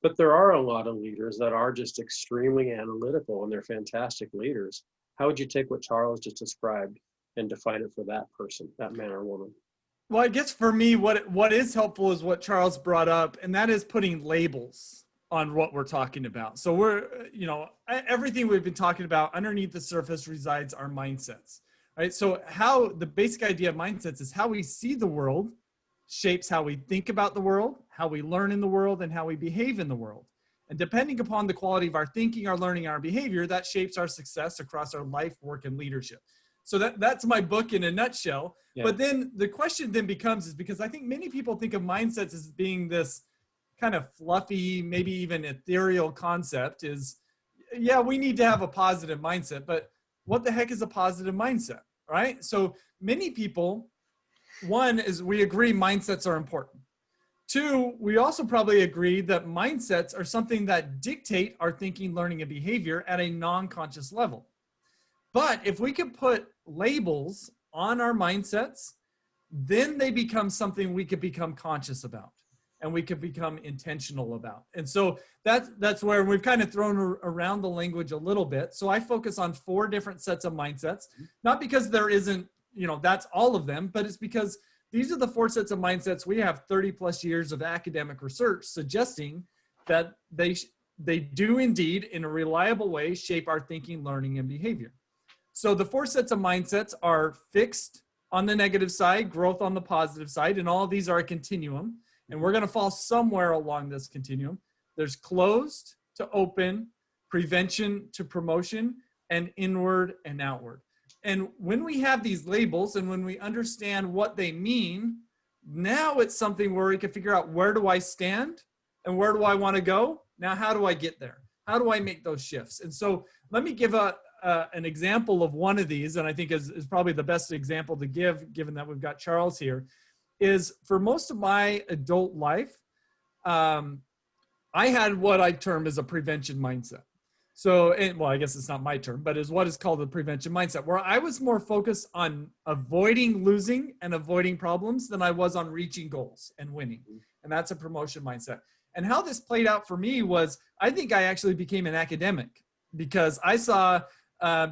[SPEAKER 2] But there are a lot of leaders that are just extremely analytical, and they're fantastic leaders. How would you take what Charles just described and define it for that person, that man or woman?
[SPEAKER 1] Well, I guess for me, what is helpful is what Charles brought up, and that is putting labels on what we're talking about. So everything we've been talking about, underneath the surface resides our mindsets, right? So how the basic idea of mindsets is how we see the world shapes how we think about the world, how we learn in the world, and how we behave in the world. And depending upon the quality of our thinking, our learning, our behavior, that shapes our success across our life, work, and leadership. So that's my book in a nutshell. Yeah. But then the question then becomes, is because I think many people think of mindsets as being this kind of fluffy, maybe even ethereal concept is, yeah, we need to have a positive mindset, but what the heck is a positive mindset, right? So many people, one is we agree mindsets are important. Two, we also probably agree that mindsets are something that dictate our thinking, learning, and behavior at a non-conscious level. But if we could put labels on our mindsets, then they become something we could become conscious about and we could become intentional about. And so that's where we've kind of thrown around the language a little bit. So I focus on 4 different sets of mindsets, not because there isn't, that's all of them, but it's because these are the 4 sets of mindsets. We have 30 plus years of academic research suggesting that they do indeed, in a reliable way, shape our thinking, learning, and behavior. So the 4 sets of mindsets are fixed on the negative side, growth on the positive side, and all of these are a continuum. And we're going to fall somewhere along this continuum. There's closed to open, prevention to promotion, and inward and outward. And when we have these labels and when we understand what they mean, now it's something where we can figure out, where do I stand and where do I want to go? Now, how do I get there? How do I make those shifts? And so let me give an example of one of these, and I think is probably the best example to give, given that we've got Charles here, is for most of my adult life, I had what I term as a prevention mindset. So, I guess it's not my term, but is what is called the prevention mindset, where I was more focused on avoiding losing and avoiding problems than I was on reaching goals and winning. And that's a promotion mindset. And how this played out for me was, I think I actually became an academic because I saw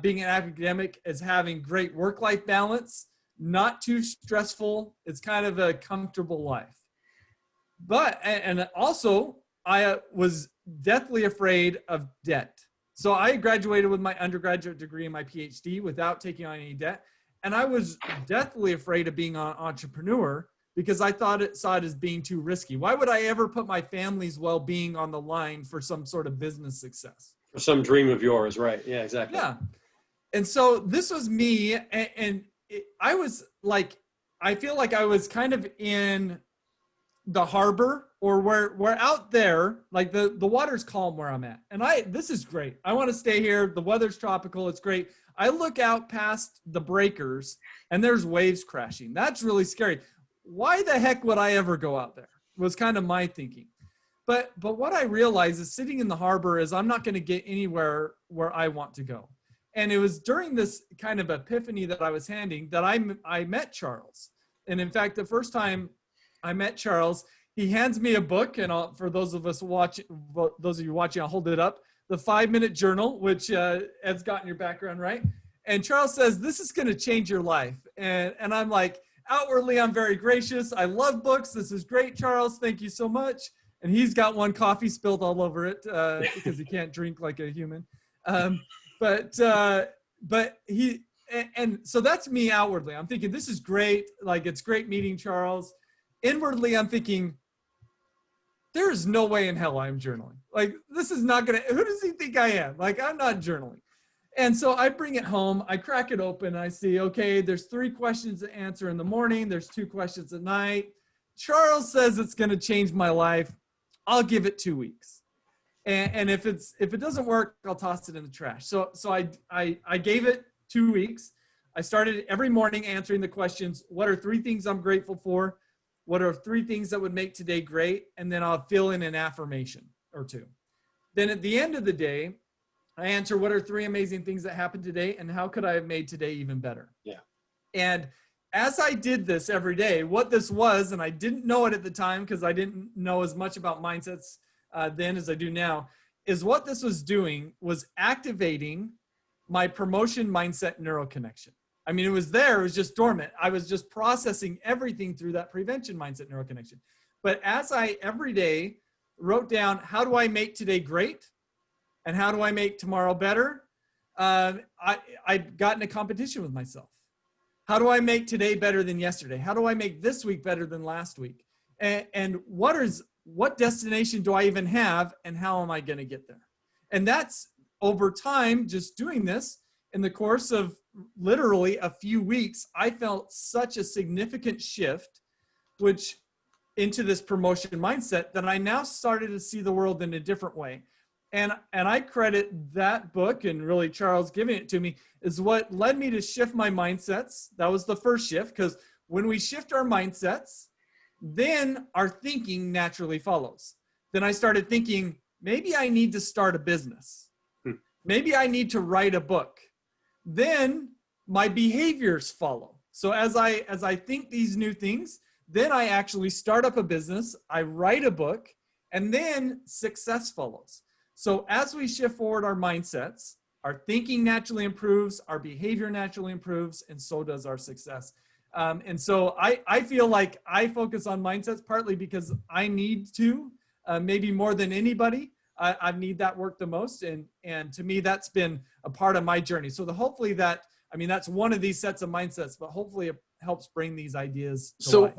[SPEAKER 1] being an academic as having great work-life balance, not too stressful. It's kind of a comfortable life. But, and also I was deathly afraid of debt. So I graduated with my undergraduate degree and my PhD without taking on any debt. And I was deathly afraid of being an entrepreneur because I saw it as being too risky. Why would I ever put my family's well-being on the line for some sort of business success?
[SPEAKER 2] For some dream of yours, right? Yeah, exactly.
[SPEAKER 1] Yeah. And so this was me. And I was like, I feel like I was kind of in the harbor, or we're out there, like the water's calm where I'm at. And this is great. I want to stay here. The weather's tropical. It's great. I look out past the breakers and there's waves crashing. That's really scary. Why the heck would I ever go out there? Was kind of my thinking. But what I realized is sitting in the harbor is I'm not going to get anywhere where I want to go. And it was during this kind of epiphany that I was having that I met Charles. And in fact, the first time I met Charles, he hands me a book, and for those of you watching, I'll hold it up. The 5-Minute Journal, which Ed's got in your background, right? And Charles says, "This is going to change your life." And I'm like, outwardly, I'm very gracious. I love books. This is great, Charles. Thank you so much. And he's got one coffee spilled all over it because he can't drink like a human. But he, and so that's me outwardly. I'm thinking, this is great. Like, it's great meeting Charles. Inwardly, I'm thinking, there is no way in hell I'm journaling. Like, this is not going to, who does he think I am? Like, I'm not journaling. And so I bring it home, I crack it open, I see, okay, there's 3 questions to answer in the morning, there's 2 questions at night. Charles says it's going to change my life. I'll give it 2 weeks. And if it doesn't work, I'll toss it in the trash. So I gave it 2 weeks. I started every morning answering the questions, what are 3 things I'm grateful for? What are 3 things that would make today great? And then I'll fill in an affirmation or 2. Then at the end of the day, I answer, what are 3 amazing things that happened today? And how could I have made today even better?
[SPEAKER 2] Yeah.
[SPEAKER 1] And as I did this every day, what this was, and I didn't know it at the time because I didn't know as much about mindsets then as I do now, is what this was doing was activating my promotion mindset neural connection. I mean, it was there, it was just dormant. I was just processing everything through that prevention mindset neuroconnection. But as I every day wrote down, how do I make today great? And how do I make tomorrow better? I got in a competition with myself. How do I make today better than yesterday? How do I make this week better than last week? And what destination do I even have, and how am I going to get there? And that's over time, just doing this in the course of literally a few weeks, I felt such a significant shift, which into this promotion mindset, that I now started to see the world in a different way. And I credit that book, and really Charles giving it to me, is what led me to shift my mindsets. That was the first shift, because when we shift our mindsets, then our thinking naturally follows. Then I started thinking, maybe I need to start a business. Maybe I need to write a book. Then my behaviors follow. So as I think these new things, then I actually start up a business, I write a book, and then success follows. So as we shift forward our mindsets, our thinking naturally improves, our behavior naturally improves, and so does our success. And so I feel like I focus on mindsets partly because I need to, maybe more than anybody. I need that work the most. And to me, that's been a part of my journey. So hopefully that, I mean, that's one of these sets of mindsets, but hopefully it helps bring these ideas to
[SPEAKER 3] So
[SPEAKER 1] life.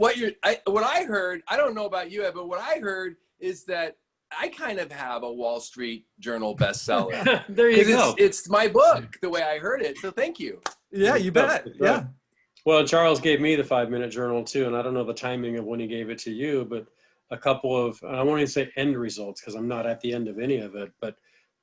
[SPEAKER 3] what I heard, I don't know about you, Ed, but what I heard is that I kind of have a Wall Street Journal bestseller.
[SPEAKER 2] There you go.
[SPEAKER 3] It's my book, the way I heard it. So thank you.
[SPEAKER 1] Yeah, you bet. Yeah.
[SPEAKER 2] Well, Charles gave me the 5-minute journal too, and I don't know the timing of when he gave it to you, but a couple of, I won't even say end results because I'm not at the end of any of it, but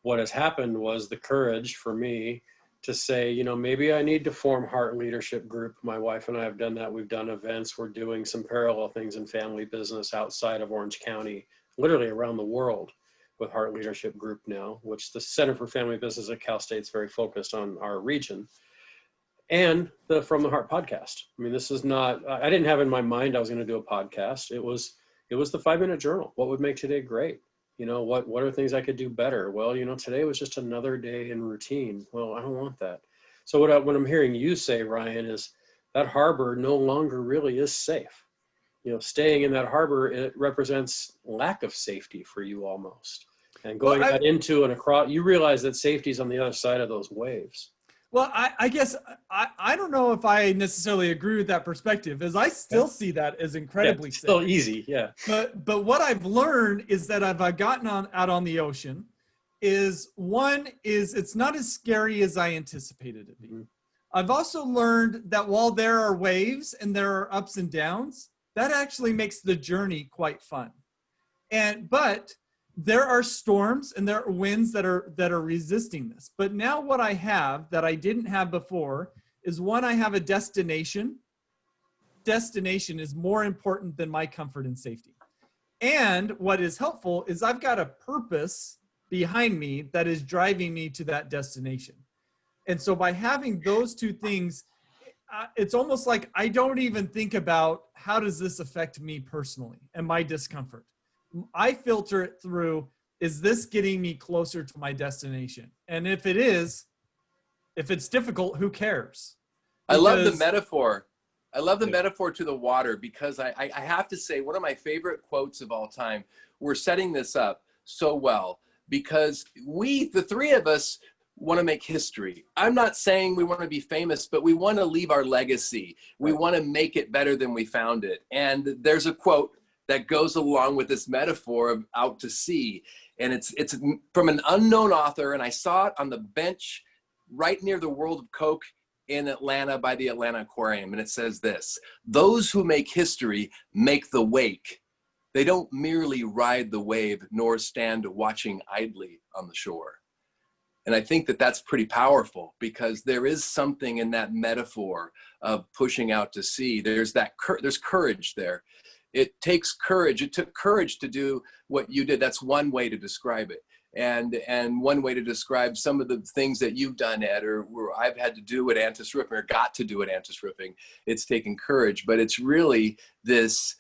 [SPEAKER 2] what has happened was the courage for me to say, you know, maybe I need to form Heart Leadership Group. My wife and I have done that. We've done events. We're doing some parallel things in family business outside of Orange County, literally around the world with Heart Leadership Group now, which the Center for Family Business at Cal State's very focused on our region. And the From the Heart podcast. I mean, this is not, I didn't have in my mind I was going to do a podcast. It was the 5-minute journal. What would make today great? You know, what are things I could do better? Well, you know, today was just another day in routine. Well, I don't want that. So what I'm hearing you say, Ryan, is that harbor no longer really is safe. You know, staying in that harbor, it represents lack of safety for you almost. And going out into and across, you realize that safety is on the other side of those waves.
[SPEAKER 1] Well, I guess I don't know if I necessarily agree with that perspective, as I still see that as incredibly safe.
[SPEAKER 2] Still easy, yeah.
[SPEAKER 1] But what I've learned is that I've gotten out on the ocean is it's not as scary as I anticipated it being. Mm-hmm. I've also learned that while there are waves and there are ups and downs, that actually makes the journey quite fun. But there are storms and there are winds that are resisting this. But now what I have that I didn't have before is, one, I have a destination. Destination is more important than my comfort and safety. And what is helpful is I've got a purpose behind me that is driving me to that destination. And so by having those two things, it's almost like I don't even think about how does this affect me personally and my discomfort. I filter it through, is this getting me closer to my destination? And if it is, if it's difficult, who cares?
[SPEAKER 3] Because I love the metaphor. I love the metaphor to the water, because I have to say, one of my favorite quotes of all time, we're setting this up so well because the three of us, want to make history. I'm not saying we want to be famous, but we want to leave our legacy. We want to make it better than we found it. And there's a quote that goes along with this metaphor of out to sea. And it's from an unknown author. And I saw it on the bench right near the World of Coke in Atlanta by the Atlanta Aquarium. And it says this: those who make history make the wake. They don't merely ride the wave nor stand watching idly on the shore. And I think that that's pretty powerful, because there is something in that metaphor of pushing out to sea. There's courage there. It takes courage. It took courage to do what you did. That's one way to describe it. And one way to describe some of the things that you've done, Ed, or I've had to do at Antis Roofing, or got to do at Antis Roofing. It's taken courage, but it's really this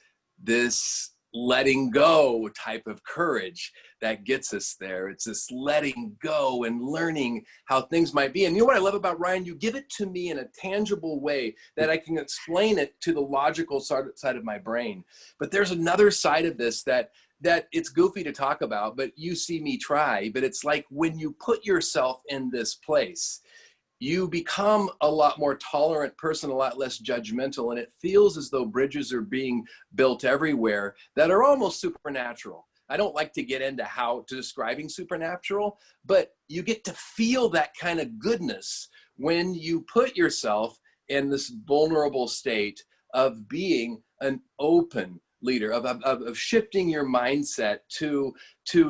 [SPEAKER 3] letting go type of courage that gets us there. It's this letting go and learning how things might be. And you know what I love about Ryan? You give it to me in a tangible way that I can explain it to the logical side of my brain. But there's another side of this that it's goofy to talk about, but you see me try. But it's like when you put yourself in this place, you become a lot more tolerant person, a lot less judgmental, and it feels as though bridges are being built everywhere that are almost supernatural. I don't like to get into describing supernatural, but you get to feel that kind of goodness when you put yourself in this vulnerable state of being an open leader, of shifting your mindset to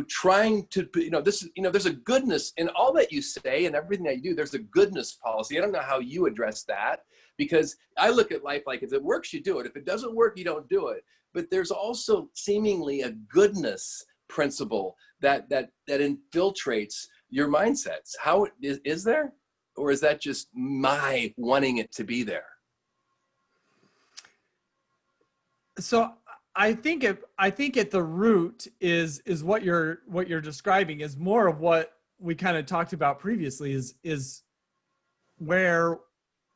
[SPEAKER 3] trying to, there's a goodness in all that you say and everything that you do. There's a goodness policy. I don't know how you address that, because I look at life like if it works, you do it. If it doesn't work, you don't do it. But there's also seemingly a goodness principle that infiltrates your mindsets. How is there? Or is that just my wanting it to be there?
[SPEAKER 1] So I think at the root is what you're describing is more of what we kind of talked about previously, is where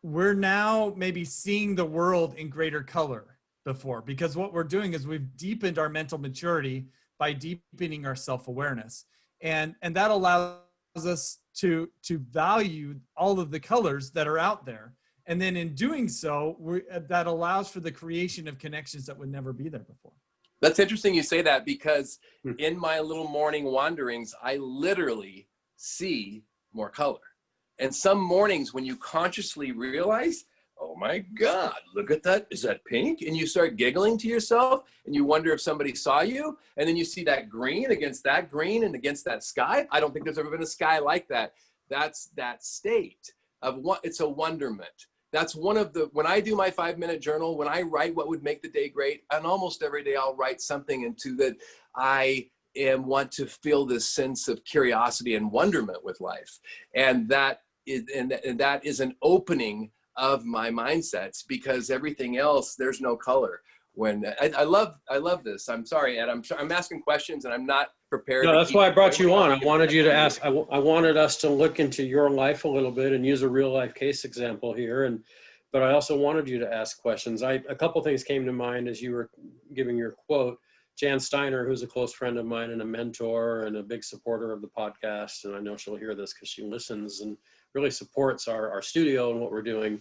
[SPEAKER 1] we're now maybe seeing the world in greater color before, because what we're doing is we've deepened our mental maturity by deepening our self-awareness, and that allows us to value all of the colors that are out there. And then in doing so, that allows for the creation of connections that would never be there before.
[SPEAKER 3] That's interesting you say that, because in my little morning wanderings, I literally see more color. And some mornings when you consciously realize, oh my God, look at that. Is that pink? And you start giggling to yourself and you wonder if somebody saw you. And then you see that green against that green and against that sky. I don't think there's ever been a sky like that. That's that state of what, it's a wonderment. That's one of the, when I do my 5-minute journal, when I write what would make the day great, and almost every day I'll write something into that I want to feel this sense of curiosity and wonderment with life. And that is an opening of my mindsets, because everything else, there's no color. When I love this. I'm sorry, Ed, I'm asking questions and I'm not prepared.
[SPEAKER 2] No, that's why I brought you on. I wanted you to ask, I wanted us to look into your life a little bit and use a real life case example here. But I also wanted you to ask questions. A couple things came to mind as you were giving your quote. Jan Steiner, who's a close friend of mine and a mentor and a big supporter of the podcast, and I know she'll hear this because she listens and really supports our studio and what we're doing,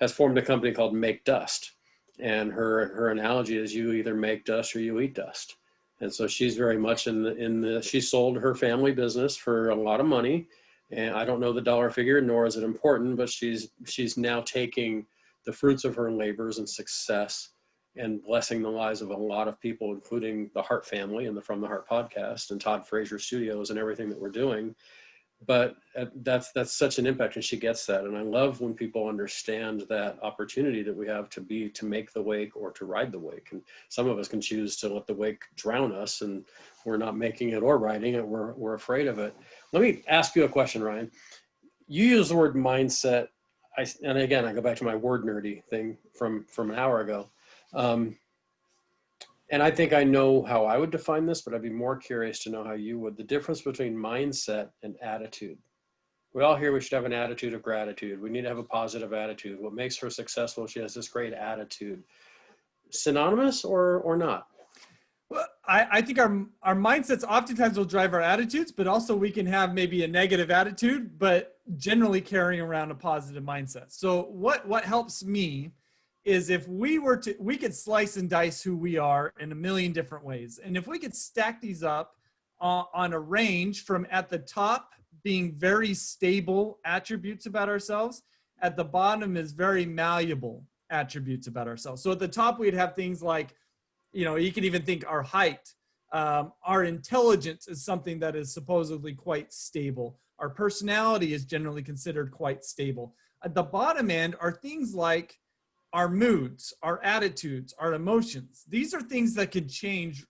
[SPEAKER 2] has formed a company called Make Dust. And her analogy is you either make dust or you eat dust. And so she's very much she sold her family business for a lot of money. And I don't know the dollar figure, nor is it important, but she's now taking the fruits of her labors and success and blessing the lives of a lot of people, including the Hart family and the From the Heart podcast and Todd Frazier Studios and everything that we're doing. But that's such an impact, and she gets that. And I love when people understand that opportunity that we have to make the wake or to ride the wake. And some of us can choose to let the wake drown us, and we're not making it or riding it. We're afraid of it. Let me ask you a question, Ryan. You use the word mindset. And again, I go back to my word nerdy thing from an hour ago. And I think I know how I would define this, but I'd be more curious to know how you would. The difference between mindset and attitude. We all hear we should have an attitude of gratitude. We need to have a positive attitude. What makes her successful? She has this great attitude. Synonymous or not?
[SPEAKER 1] Well, I think our mindsets oftentimes will drive our attitudes, but also we can have maybe a negative attitude, but generally carrying around a positive mindset. So what helps me is if we could slice and dice who we are in a million different ways. And if we could stack these up on a range from at the top being very stable attributes about ourselves, at the bottom is very malleable attributes about ourselves. So at the top, we'd have things like, you can even think our height, our intelligence is something that is supposedly quite stable. Our personality is generally considered quite stable. At the bottom end are things like our moods, our attitudes, our emotions. These are things that can change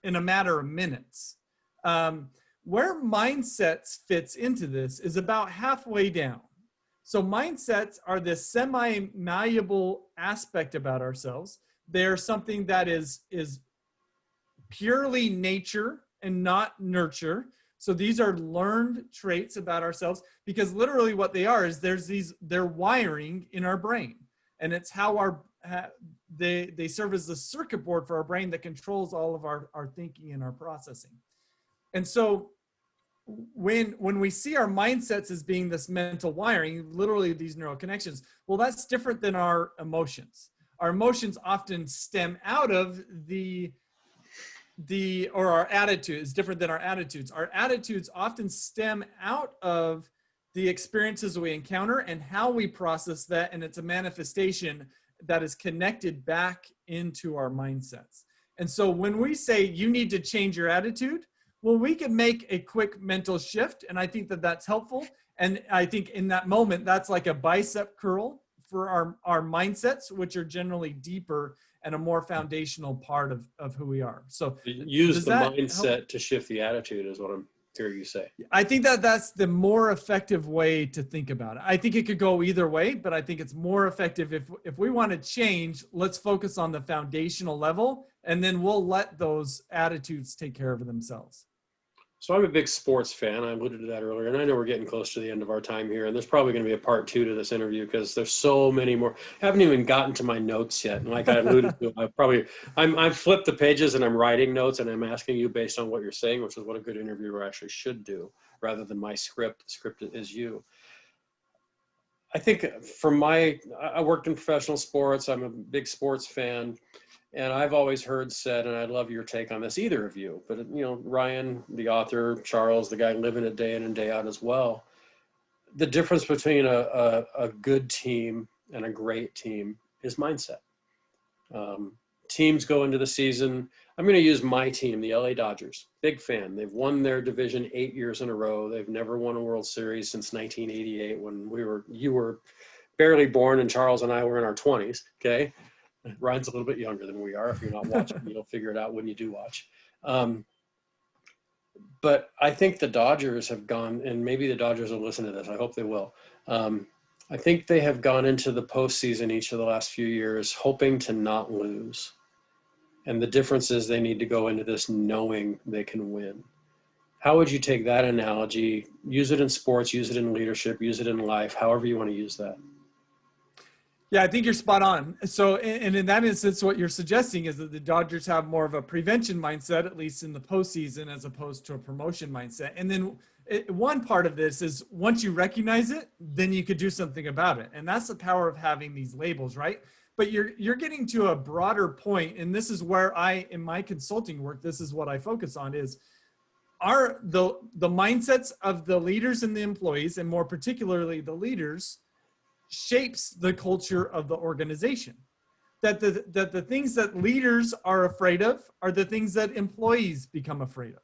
[SPEAKER 1] in a matter of minutes. Where mindsets fits into this is about halfway down. So mindsets are this semi-malleable aspect about ourselves. They're something that is purely nature and not nurture. So these are learned traits about ourselves, because literally what they are is they're wiring in our brain, and it's how they serve as the circuit board for our brain that controls all of our thinking and our processing. And so when we see our mindsets as being this mental wiring, literally these neural connections, well, that's different than our emotions. Our emotions often stem out of or our attitude is different than our attitudes. Our attitudes often stem out of the experiences we encounter and how we process that, and it's a manifestation that is connected back into our mindsets. And so when we say you need to change your attitude, well, we can make a quick mental shift, and I think that that's helpful. And I think in that moment, that's like a bicep curl for our mindsets, which are generally deeper and a more foundational part of who we are. So
[SPEAKER 2] use the mindset to shift the attitude is what I'm hearing you say.
[SPEAKER 1] I think that that's the more effective way to think about it. I think it could go either way, but I think it's more effective if we want to change, let's focus on the foundational level, and then we'll let those attitudes take care of themselves.
[SPEAKER 2] So I'm a big sports fan. I alluded to that earlier, and I know we're getting close to the end of our time here, and there's probably going to be a part 2 to this interview because there's so many more. I haven't even gotten to my notes yet. And like I alluded to, I've flipped the pages and I'm writing notes, and I'm asking you based on what you're saying, which is what a good interviewer actually should do, rather than my script. The script is you. I think I worked in professional sports. I'm a big sports fan. And I've always heard said, and I'd love your take on this, either of you, but Ryan, the author, Charles, the guy living it day in and day out as well. The difference between a good team and a great team is mindset. Teams go into the season. I'm going to use my team, the LA Dodgers. Big fan. They've won their division 8 years in a row. They've never won a World Series since 1988 when you were barely born and Charles and I were in our 20s. Okay. Ryan's a little bit younger than we are. If you're not watching, you'll figure it out when you do watch. But I think the Dodgers have gone, and maybe the Dodgers will listen to this. I hope they will. I think they have gone into the postseason each of the last few years hoping to not lose. And the difference is they need to go into this knowing they can win. How would you take that analogy, use it in sports, use it in leadership, use it in life, however you want to use that?
[SPEAKER 1] Yeah, I think you're spot on. So, and in that instance, what you're suggesting is that the Dodgers have more of a prevention mindset, at least in the postseason, as opposed to a promotion mindset. And then one part of this is once you recognize it, then you could do something about it. And that's the power of having these labels, right? But you're getting to a broader point, and this is where in my consulting work, this is what I focus on is the mindsets of the leaders and the employees, and more particularly the leaders, shapes the culture of the organization. That the things that leaders are afraid of are the things that employees become afraid of.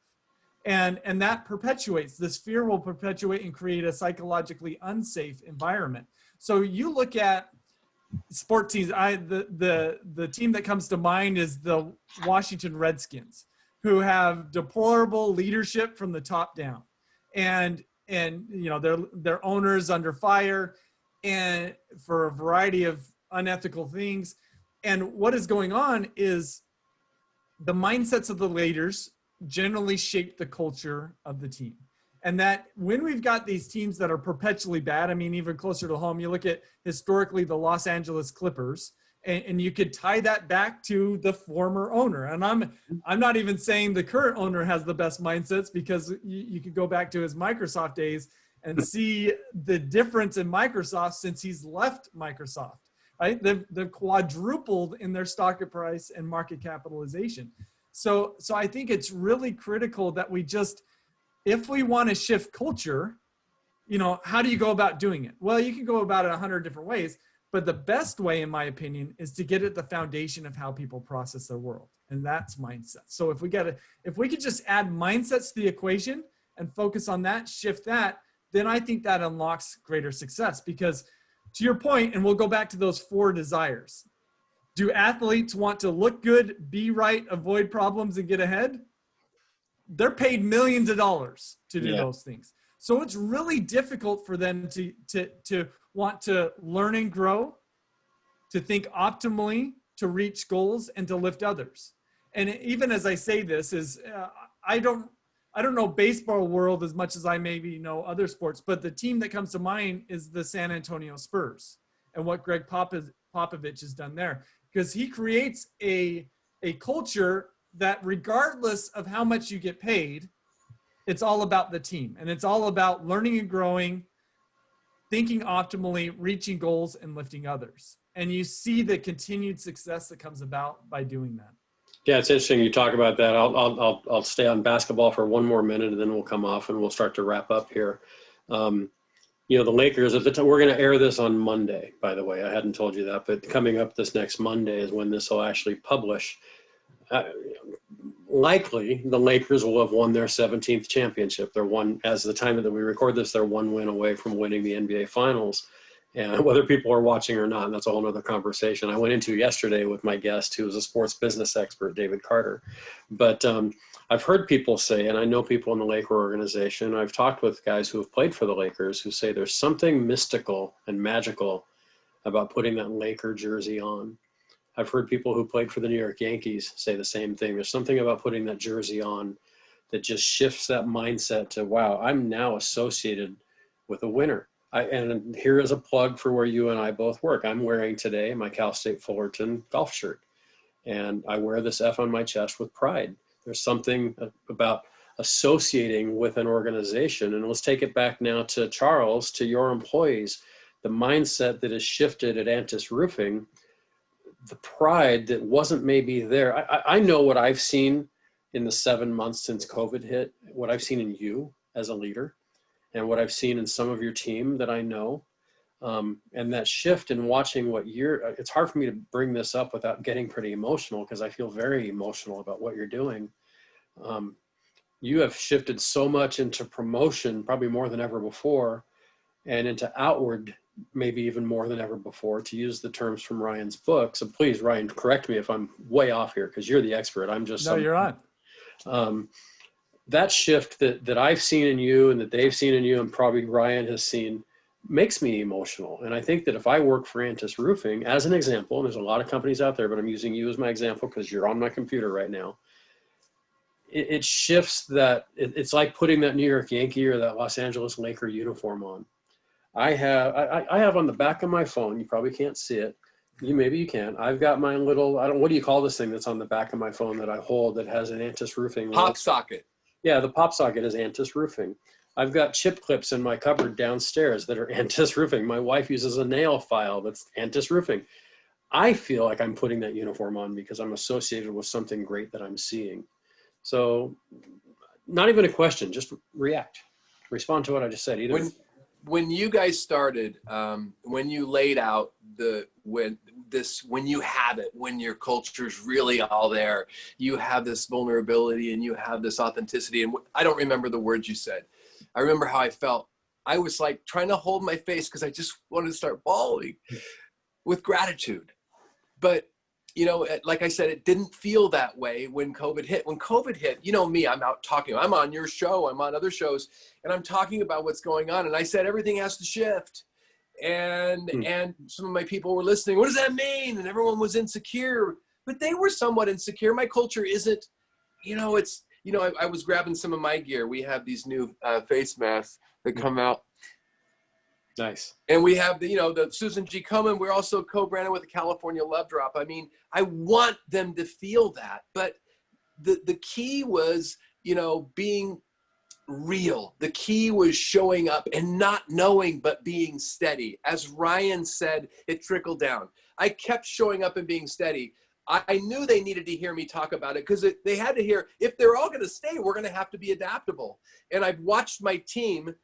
[SPEAKER 1] And that perpetuates, this fear will perpetuate and create a psychologically unsafe environment. So you look at sport teams, the team that comes to mind is the Washington Redskins, who have deplorable leadership from the top down. And their owners under fire, and for a variety of unethical things. And what is going on is the mindsets of the leaders generally shape the culture of the team. And that when we've got these teams that are perpetually bad, I mean, even closer to home, you look at historically the Los Angeles Clippers, and you could tie that back to the former owner. And I'm not even saying the current owner has the best mindsets, because you could go back to his Microsoft days and see the difference in Microsoft since he's left Microsoft, right? They've quadrupled in their stock price and market capitalization. So I think it's really critical that we just, if we want to shift culture, how do you go about doing it? Well, you can go about it 100 different ways, but the best way, in my opinion, is to get at the foundation of how people process their world. And that's mindset. So if we could just add mindsets to the equation and focus on that, shift that, then I think that unlocks greater success. Because to your point, and we'll go back to those 4 desires. Do athletes want to look good, be right, avoid problems, and get ahead? They're paid millions of dollars to do those things. So it's really difficult for them to want to learn and grow, to think optimally, to reach goals, and to lift others. And even as I say this is, I don't know baseball world as much as I maybe know other sports, but the team that comes to mind is the San Antonio Spurs and what Greg Popovich has done there, because he creates a culture that regardless of how much you get paid, it's all about the team, and it's all about learning and growing, thinking optimally, reaching goals, and lifting others. And you see the continued success that comes about by doing that.
[SPEAKER 2] Yeah, it's interesting you talk about that. I'll stay on basketball for one more minute, and then we'll come off and we'll start to wrap up here. The Lakers at the time, we're going to air this on Monday, by the way. I hadn't told you that, but coming up this next Monday is when this will actually publish. Likely the Lakers will have won their 17th championship. They're one, as the time that we record this, they're one win away from winning the NBA Finals. And whether people are watching or not, that's a whole other conversation I went into yesterday with my guest, who is a sports business expert, David Carter. But I've heard people say, and I know people in the Laker organization, I've talked with guys who have played for the Lakers who say there's something mystical and magical about putting that Laker jersey on. I've heard people who played for the New York Yankees say the same thing. There's something about putting that jersey on that just shifts that mindset to, wow, I'm now associated with a winner. And here is a plug for where you and I both work. I'm wearing today my Cal State Fullerton golf shirt, and I wear this F on my chest with pride. There's something about associating with an organization. And let's take it back now to Charles, to your employees, the mindset that has shifted at Antis Roofing, the pride that wasn't maybe there. I know what I've seen in the 7 months since COVID hit, what I've seen in you as a leader, and what I've seen in some of your team that I know. And that shift in watching it's hard for me to bring this up without getting pretty emotional, because I feel very emotional about what you're doing. You have shifted so much into promotion, probably more than ever before, and into outward, maybe even more than ever before, to use the terms from Ryan's book. So please, Ryan, correct me if I'm way off here, because you're the expert. I'm just—
[SPEAKER 1] No, you're on.
[SPEAKER 2] That shift that I've seen in you and that they've seen in you and probably Ryan has seen makes me emotional. And I think that if I work for Antis Roofing, as an example, and there's a lot of companies out there, but I'm using you as my example because you're on my computer right now, it shifts that. It's like putting that New York Yankee or that Los Angeles Laker uniform on. I have on the back of my phone, you probably can't see it. Maybe you can. I've got my little, what do you call this thing that's on the back of my phone that I hold that has an Antis Roofing?
[SPEAKER 3] Pop socket.
[SPEAKER 2] Yeah, the pop socket is Antis Roofing. I've got chip clips in my cupboard downstairs that are Antis Roofing. My wife uses a nail file that's Antis Roofing. I feel like I'm putting that uniform on because I'm associated with something great that I'm seeing. So not even a question, just react. Respond to what I just said. Either.
[SPEAKER 3] When you guys started, when you laid out when you have it, when your culture's really all there, you have this vulnerability and you have this authenticity. And I don't remember the words you said. I remember how I felt. I was like trying to hold my face because I just wanted to start bawling with gratitude. But, like I said, it didn't feel that way when COVID hit. When COVID hit, you know me, I'm out talking. I'm on your show. I'm on other shows. And I'm talking about what's going on. And I said, everything has to shift. And some of my people were listening. What does that mean? And everyone was insecure. But they were somewhat insecure. My culture isn't, I was grabbing some of my gear. We have these new face masks that come out.
[SPEAKER 2] Nice.
[SPEAKER 3] And we have the Susan G. Komen. We're also co-branded with the California Love Drop. I mean, I want them to feel that. But the key was, being real. The key was showing up and not knowing, but being steady. As Ryan said, it trickled down. I kept showing up and being steady. I knew they needed to hear me talk about it because they had to hear, if they're all going to stay, we're going to have to be adaptable. And I've watched my team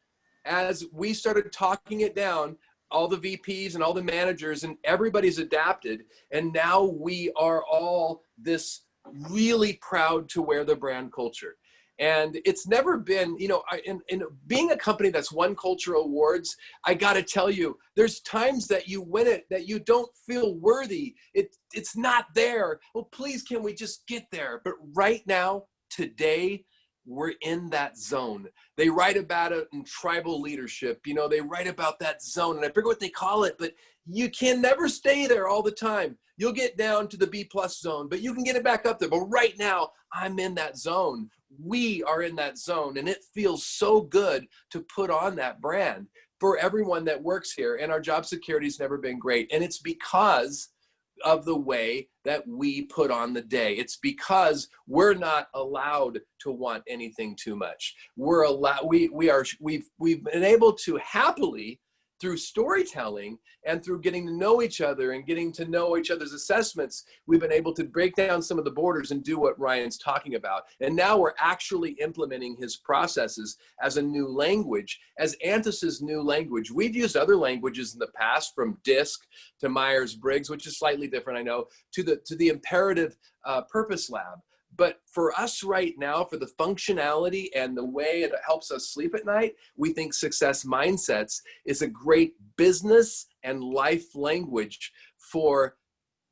[SPEAKER 3] as we started talking it down, all the VPs and all the managers, and everybody's adapted. And now we are all this really proud to wear the brand culture. And it's never been, in being a company that's won cultural awards, I got to tell you, there's times that you win it that you don't feel worthy. It's not there. Well, please, can we just get there? But right now, today, we're in that zone. They write about it in tribal leadership. You know, they write about that zone, and I forget what they call it, but you can never stay there all the time. You'll get down to the B+ zone, but you can get it back up there. But right now, I'm in that zone. We are in that zone, and it feels so good to put on that brand for everyone that works here. And our job security has never been great. And it's because of the way that we put on the day. It's because we're not allowed to want anything too much. We've been able to happily, through storytelling and through getting to know each other and getting to know each other's assessments, we've been able to break down some of the borders and do what Ryan's talking about. And now we're actually implementing his processes as a new language, as Antis's new language. We've used other languages in the past, from DISC to Myers-Briggs, which is slightly different, I know, to the imperative purpose lab. But for us right now, for the functionality and the way it helps us sleep at night, we think Success Mindsets is a great business and life language for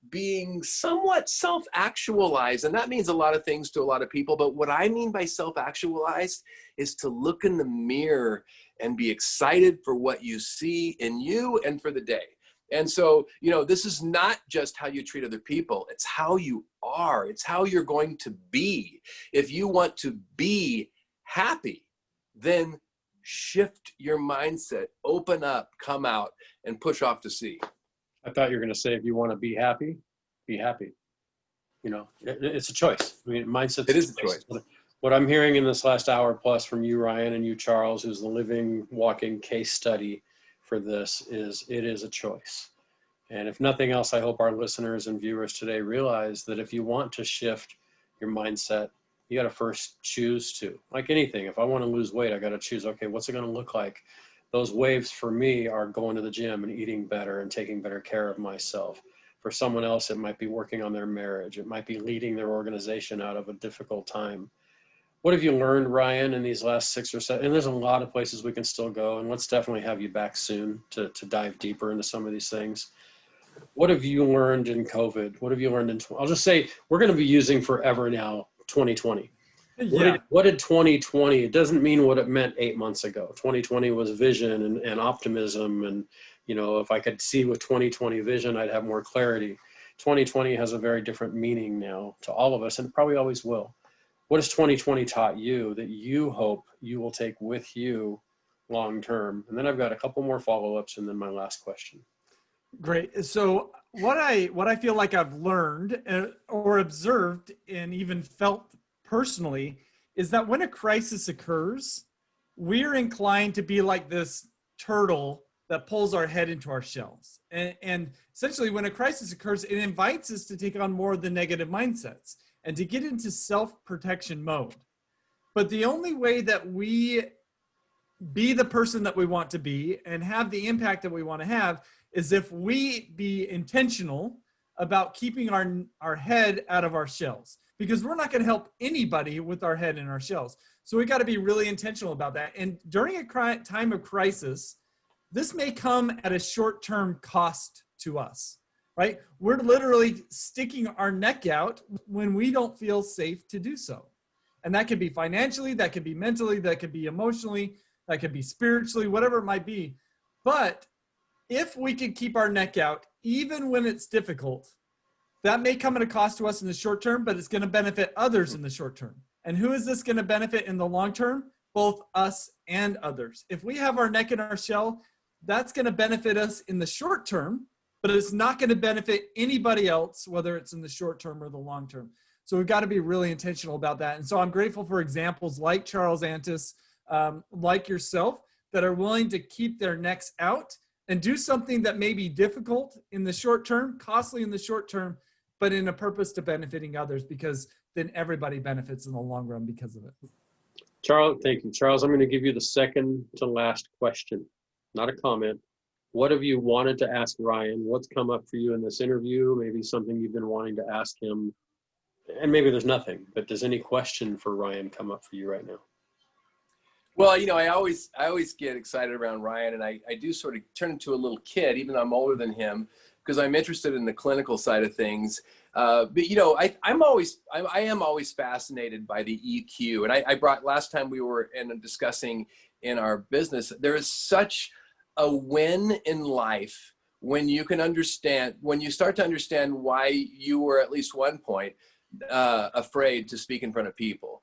[SPEAKER 3] being somewhat self-actualized. And that means a lot of things to a lot of people. But what I mean by self-actualized is to look in the mirror and be excited for what you see in you and for the day. And so, you know, this is not just how you treat other people. It's how you are. It's how you're going to be. If you want to be happy, then shift your mindset, open up, come out, and push off to sea.
[SPEAKER 2] I thought you were going to say, if you want to be happy, be happy. You know, it's a choice. I mean, mindset's
[SPEAKER 3] It is a choice.
[SPEAKER 2] What I'm hearing in this last hour plus from you, Ryan, and you, Charles, who's the living, walking case study for this, is it is a choice. And if nothing else, I hope our listeners and viewers today realize that if you want to shift your mindset, you got to first choose to. Like anything, if I want to lose weight, I got to choose, okay, what's it going to look like? Those waves for me are going to the gym and eating better and taking better care of myself. For someone else, it might be working on their marriage. It might be leading their organization out of a difficult time. What have you learned, Ryan, in these last 6 or 7? And there's a lot of places we can still go, and let's definitely have you back soon to dive deeper into some of these things. What have you learned in COVID? What have you learned in, I'll just say, we're going to be using forever now, 2020.
[SPEAKER 1] Yeah.
[SPEAKER 2] What did 2020, it doesn't mean what it meant 8 months ago. 2020 was vision and optimism. And, you know, if I could see with 2020 vision, I'd have more clarity. 2020 has a very different meaning now to all of us, and probably always will. What has 2020 taught you that you hope you will take with you long term? And then I've got a couple more follow-ups and then my last question.
[SPEAKER 1] Great. So what I feel like I've learned or observed and even felt personally is that when a crisis occurs, we're inclined to be like this turtle that pulls our head into our shells. And essentially when a crisis occurs, it invites us to take on more of the negative mindsets and to get into self-protection mode. But the only way that we be the person that we want to be and have the impact that we want to have is if we be intentional about keeping our head out of our shells, because we're not going to help anybody with our head in our shells. So we got to be really intentional about that. And during a time of crisis, this may come at a short-term cost to us, right? We're literally sticking our neck out when we don't feel safe to do so. And that could be financially, that could be mentally, that could be emotionally, that could be spiritually, whatever it might be. But if we can keep our neck out, even when it's difficult, that may come at a cost to us in the short term, but it's going to benefit others in the short term. And who is this going to benefit in the long term? Both us and others. If we have our neck in our shell, that's going to benefit us in the short term, but it's not going to benefit anybody else, whether it's in the short term or the long term. So we've got to be really intentional about that. And so I'm grateful for examples like Charles Antis, like yourself, that are willing to keep their necks out and do something that may be difficult in the short term, costly in the short term, but in a purpose to benefiting others, because then everybody benefits in the long run because of it.
[SPEAKER 2] Charles, thank you. Charles, I'm going to give you the second to last question, not a comment. What have you wanted to ask Ryan? What's come up for you in this interview? Maybe something you've been wanting to ask him. And maybe there's nothing, but does any question for Ryan come up for you right now?
[SPEAKER 3] Well, you know, I always get excited around Ryan, and I do sort of turn into a little kid, even though I'm older than him, because I'm interested in the clinical side of things. But you know, I am always fascinated by the EQ. And I brought, last time we were discussing in our business, there is such a win in life when you can understand, when you start to understand why you were at least one point afraid to speak in front of people.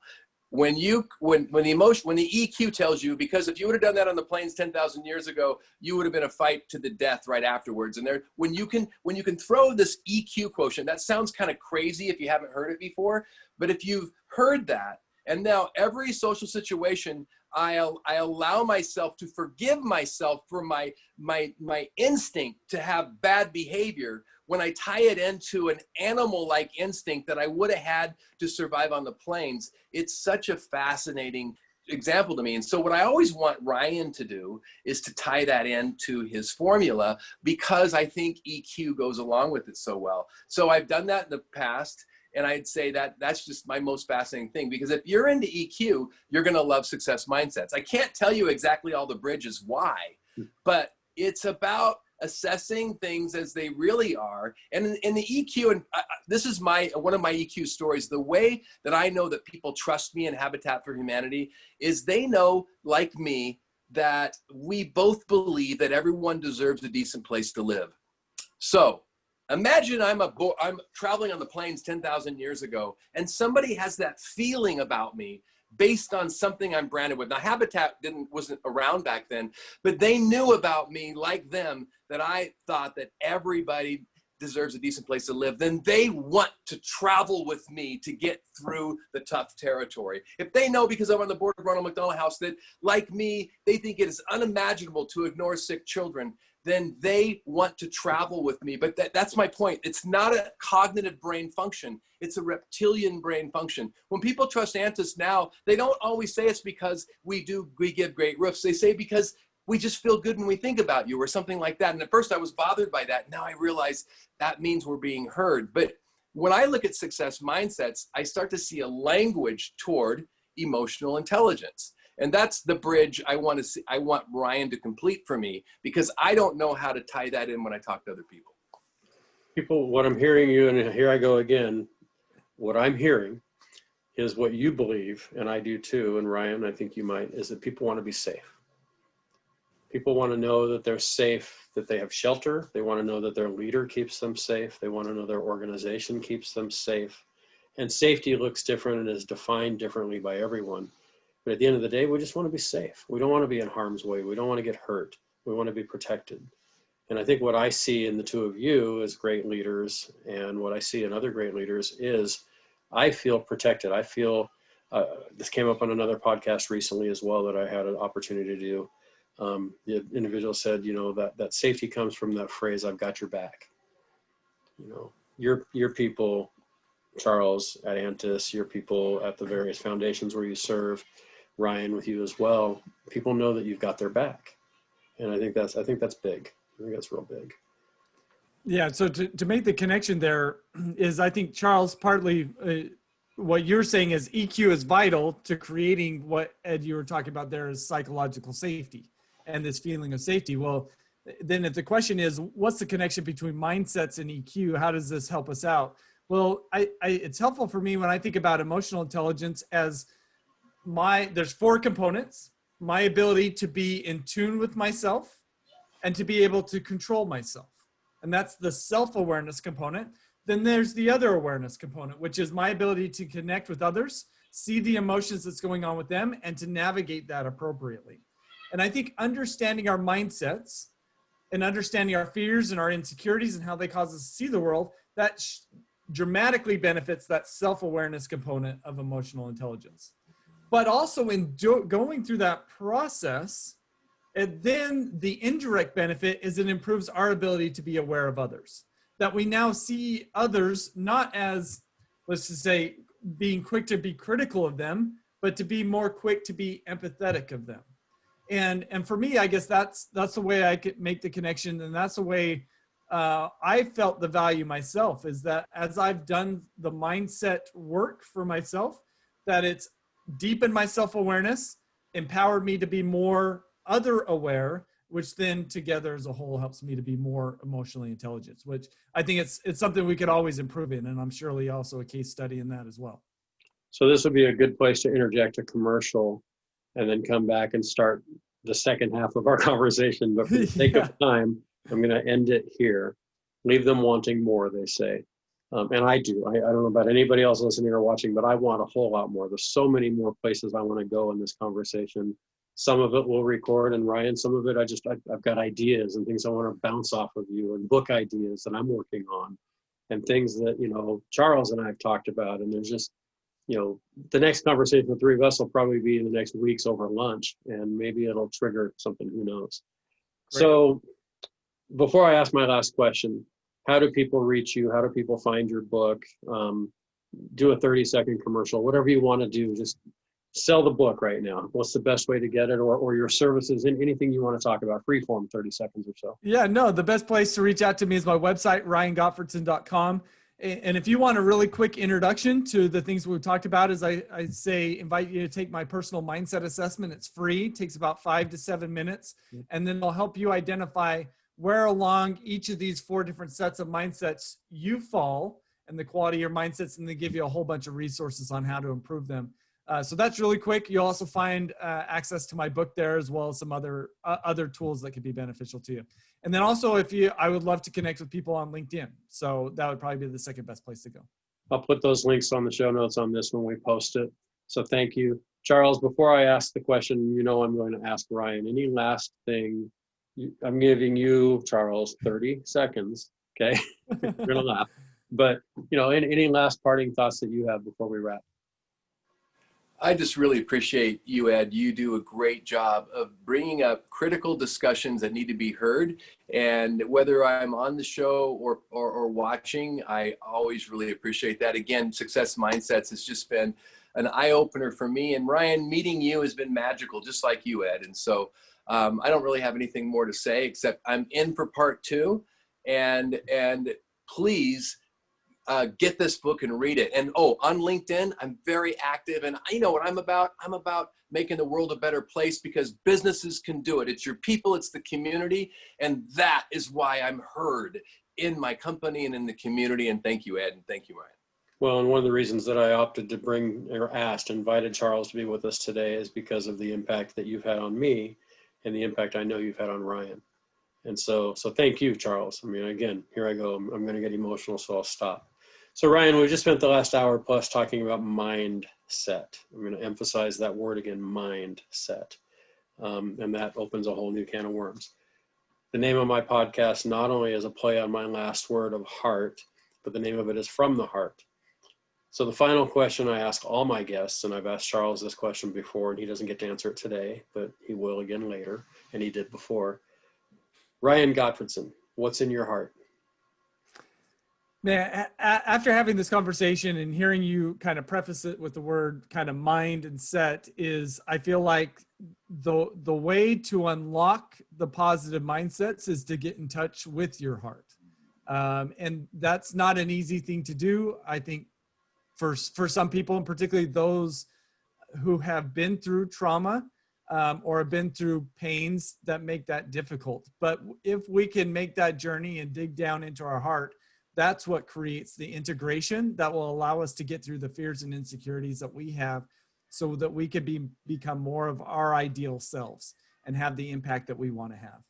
[SPEAKER 3] When the EQ tells you, because if you would have done that on the plains 10,000 years ago, you would have been a fight to the death right afterwards. And there, when you can throw this EQ quotient, that sounds kind of crazy if you haven't heard it before, but if you've heard that, and now every social situation, I allow myself to forgive myself for my instinct to have bad behavior when I tie it into an animal-like instinct that I would have had to survive on the plains. It's such a fascinating example to me. And so what I always want Ryan to do is to tie that into his formula, because I think EQ goes along with it so well. So I've done that in the past. And I'd say that that's just my most fascinating thing, because if you're into EQ, you're going to love success mindsets. I can't tell you exactly all the bridges why, but it's about assessing things as they really are. And in the EQ, and this is one of my EQ stories, the way that I know that people trust me in Habitat for Humanity is they know, like me, that we both believe that everyone deserves a decent place to live. So imagine I'm traveling on the plains 10,000 years ago, and somebody has that feeling about me based on something I'm branded with. Now, Habitat wasn't around back then, but they knew about me, like them, that I thought that everybody deserves a decent place to live. Then they want to travel with me to get through the tough territory. If they know, because I'm on the board of Ronald McDonald House, that like me, they think it is unimaginable to ignore sick children, then they want to travel with me. But that's my point. It's not a cognitive brain function. It's a reptilian brain function. When people trust Antis now, they don't always say it's because we give great roofs. They say because we just feel good when we think about you, or something like that. And at first I was bothered by that. Now I realize that means we're being heard. But when I look at success mindsets, I start to see a language toward emotional intelligence. And that's the bridge I want Ryan to complete for me, because I don't know how to tie that in when I talk to other people.
[SPEAKER 2] What I'm hearing you, and here I go again, what I'm hearing is what you believe, and I do too, and Ryan, I think you might, is that people want to be safe. People want to know that they're safe, that they have shelter. They want to know that their leader keeps them safe. They want to know their organization keeps them safe. And safety looks different and is defined differently by everyone. But at the end of the day, we just want to be safe. We don't want to be in harm's way. We don't want to get hurt. We want to be protected. And I think what I see in the two of you as great leaders, and what I see in other great leaders, is I feel protected. I feel, this came up on another podcast recently as well that I had an opportunity to do. The individual said, you know, that safety comes from that phrase, I've got your back. You know, your people, Charles at Antis, your people at the various foundations where you serve, Ryan with you as well, people know that you've got their back. And I think that's big. I think that's real big.
[SPEAKER 1] Yeah. So to make the connection there is, I think, Charles, partly what you're saying is EQ is vital to creating what, Ed, you were talking about there, is psychological safety and this feeling of safety. Well, then if the question is, what's the connection between mindsets and EQ? How does this help us out? Well, it's helpful for me when I think about emotional intelligence as there's 4 components: my ability to be in tune with myself and to be able to control myself. And that's the self-awareness component. Then there's the other awareness component, which is my ability to connect with others, see the emotions that's going on with them, and to navigate that appropriately. And I think understanding our mindsets and understanding our fears and our insecurities and how they cause us to see the world, that dramatically benefits that self-awareness component of emotional intelligence. But also in going through that process, and then the indirect benefit is it improves our ability to be aware of others. That we now see others not as, let's just say, being quick to be critical of them, but to be more quick to be empathetic of them. And for me, I guess that's the way I could make the connection, and that's the way I felt the value myself, is that as I've done the mindset work for myself, that it's deepened my self-awareness, empowered me to be more other aware, which then together as a whole helps me to be more emotionally intelligent, which I think it's something we could always improve in. And I'm surely also a case study in that as well.
[SPEAKER 2] So this would be a good place to interject a commercial and then come back and start the second half of our conversation. But for the sake
[SPEAKER 1] Yeah.
[SPEAKER 2] of time, I'm going to end it here. Leave them wanting more, they say. And I do. I don't know about anybody else listening or watching, but I want a whole lot more. There's so many more places I want to go in this conversation. Some of it we'll record, and Ryan, some of it I've got ideas and things I want to bounce off of you, and book ideas that I'm working on, and things that, you know, Charles and I have talked about. And there's just, you know, the next conversation with three of us will probably be in the next weeks over lunch, and maybe it'll trigger something, who knows.
[SPEAKER 1] Great.
[SPEAKER 2] So before I ask my last question, how do people reach you? How do people find your book? Do a 30-second commercial, whatever you want to do. Just sell the book right now. What's the best way to get it, or your services, and anything you want to talk about? Free form, 30 seconds or so.
[SPEAKER 1] Yeah, no, the best place to reach out to me is my website, ryangottfredson.com. And if you want a really quick introduction to the things we've talked about, is I say, invite you to take my personal mindset assessment. It's free, it takes about 5 to 7 minutes. And then I'll help you identify where along each of these 4 different sets of mindsets you fall and the quality of your mindsets, and they give you a whole bunch of resources on how to improve them. So that's really quick. You'll also find access to my book there, as well as some other tools that could be beneficial to you. And then also, I would love to connect with people on LinkedIn. So that would probably be the second best place to go.
[SPEAKER 2] I'll put those links on the show notes on this when we post it. So thank you. Charles, before I ask the question, you know I'm going to ask Ryan, any last thing? I'm giving you, Charles, 30 seconds, okay? You're going to laugh. But, you know, any last parting thoughts that you have before we wrap?
[SPEAKER 3] I just really appreciate you, Ed. You do a great job of bringing up critical discussions that need to be heard. And whether I'm on the show or watching, I always really appreciate that. Again, Success Mindsets has just been an eye-opener for me. And Ryan, meeting you has been magical, just like you, Ed. And so I don't really have anything more to say, except I'm in for part 2. And please, get this book and read it. And on LinkedIn, I'm very active, and you know what I'm about? I'm about making the world a better place, because businesses can do it. It's your people, it's the community, and that is why I'm heard in my company and in the community. And thank you, Ed, and thank you, Ryan.
[SPEAKER 2] Well, and one of the reasons that I opted to invited Charles to be with us today is because of the impact that you've had on me and the impact I know you've had on Ryan. And so thank you, Charles. I mean, again, here I go. I'm going to get emotional, so I'll stop. So Ryan, we just spent the last hour plus talking about mindset. I'm going to emphasize that word again, mindset. And that opens a whole new can of worms. The name of my podcast not only is a play on my last word of heart, but the name of it is From the Heart. So the final question I ask all my guests, and I've asked Charles this question before, and he doesn't get to answer it today, but he will again later, and he did before. Ryan Gottfredson, what's in your heart?
[SPEAKER 1] Man, after having this conversation and hearing you kind of preface it with the word kind of mind and set, I feel like the way to unlock the positive mindsets is to get in touch with your heart. And that's not an easy thing to do. I think for some people, and particularly those who have been through trauma or have been through pains that make that difficult. But if we can make that journey and dig down into our heart, that's what creates the integration that will allow us to get through the fears and insecurities that we have, so that we could become more of our ideal selves and have the impact that we want to have.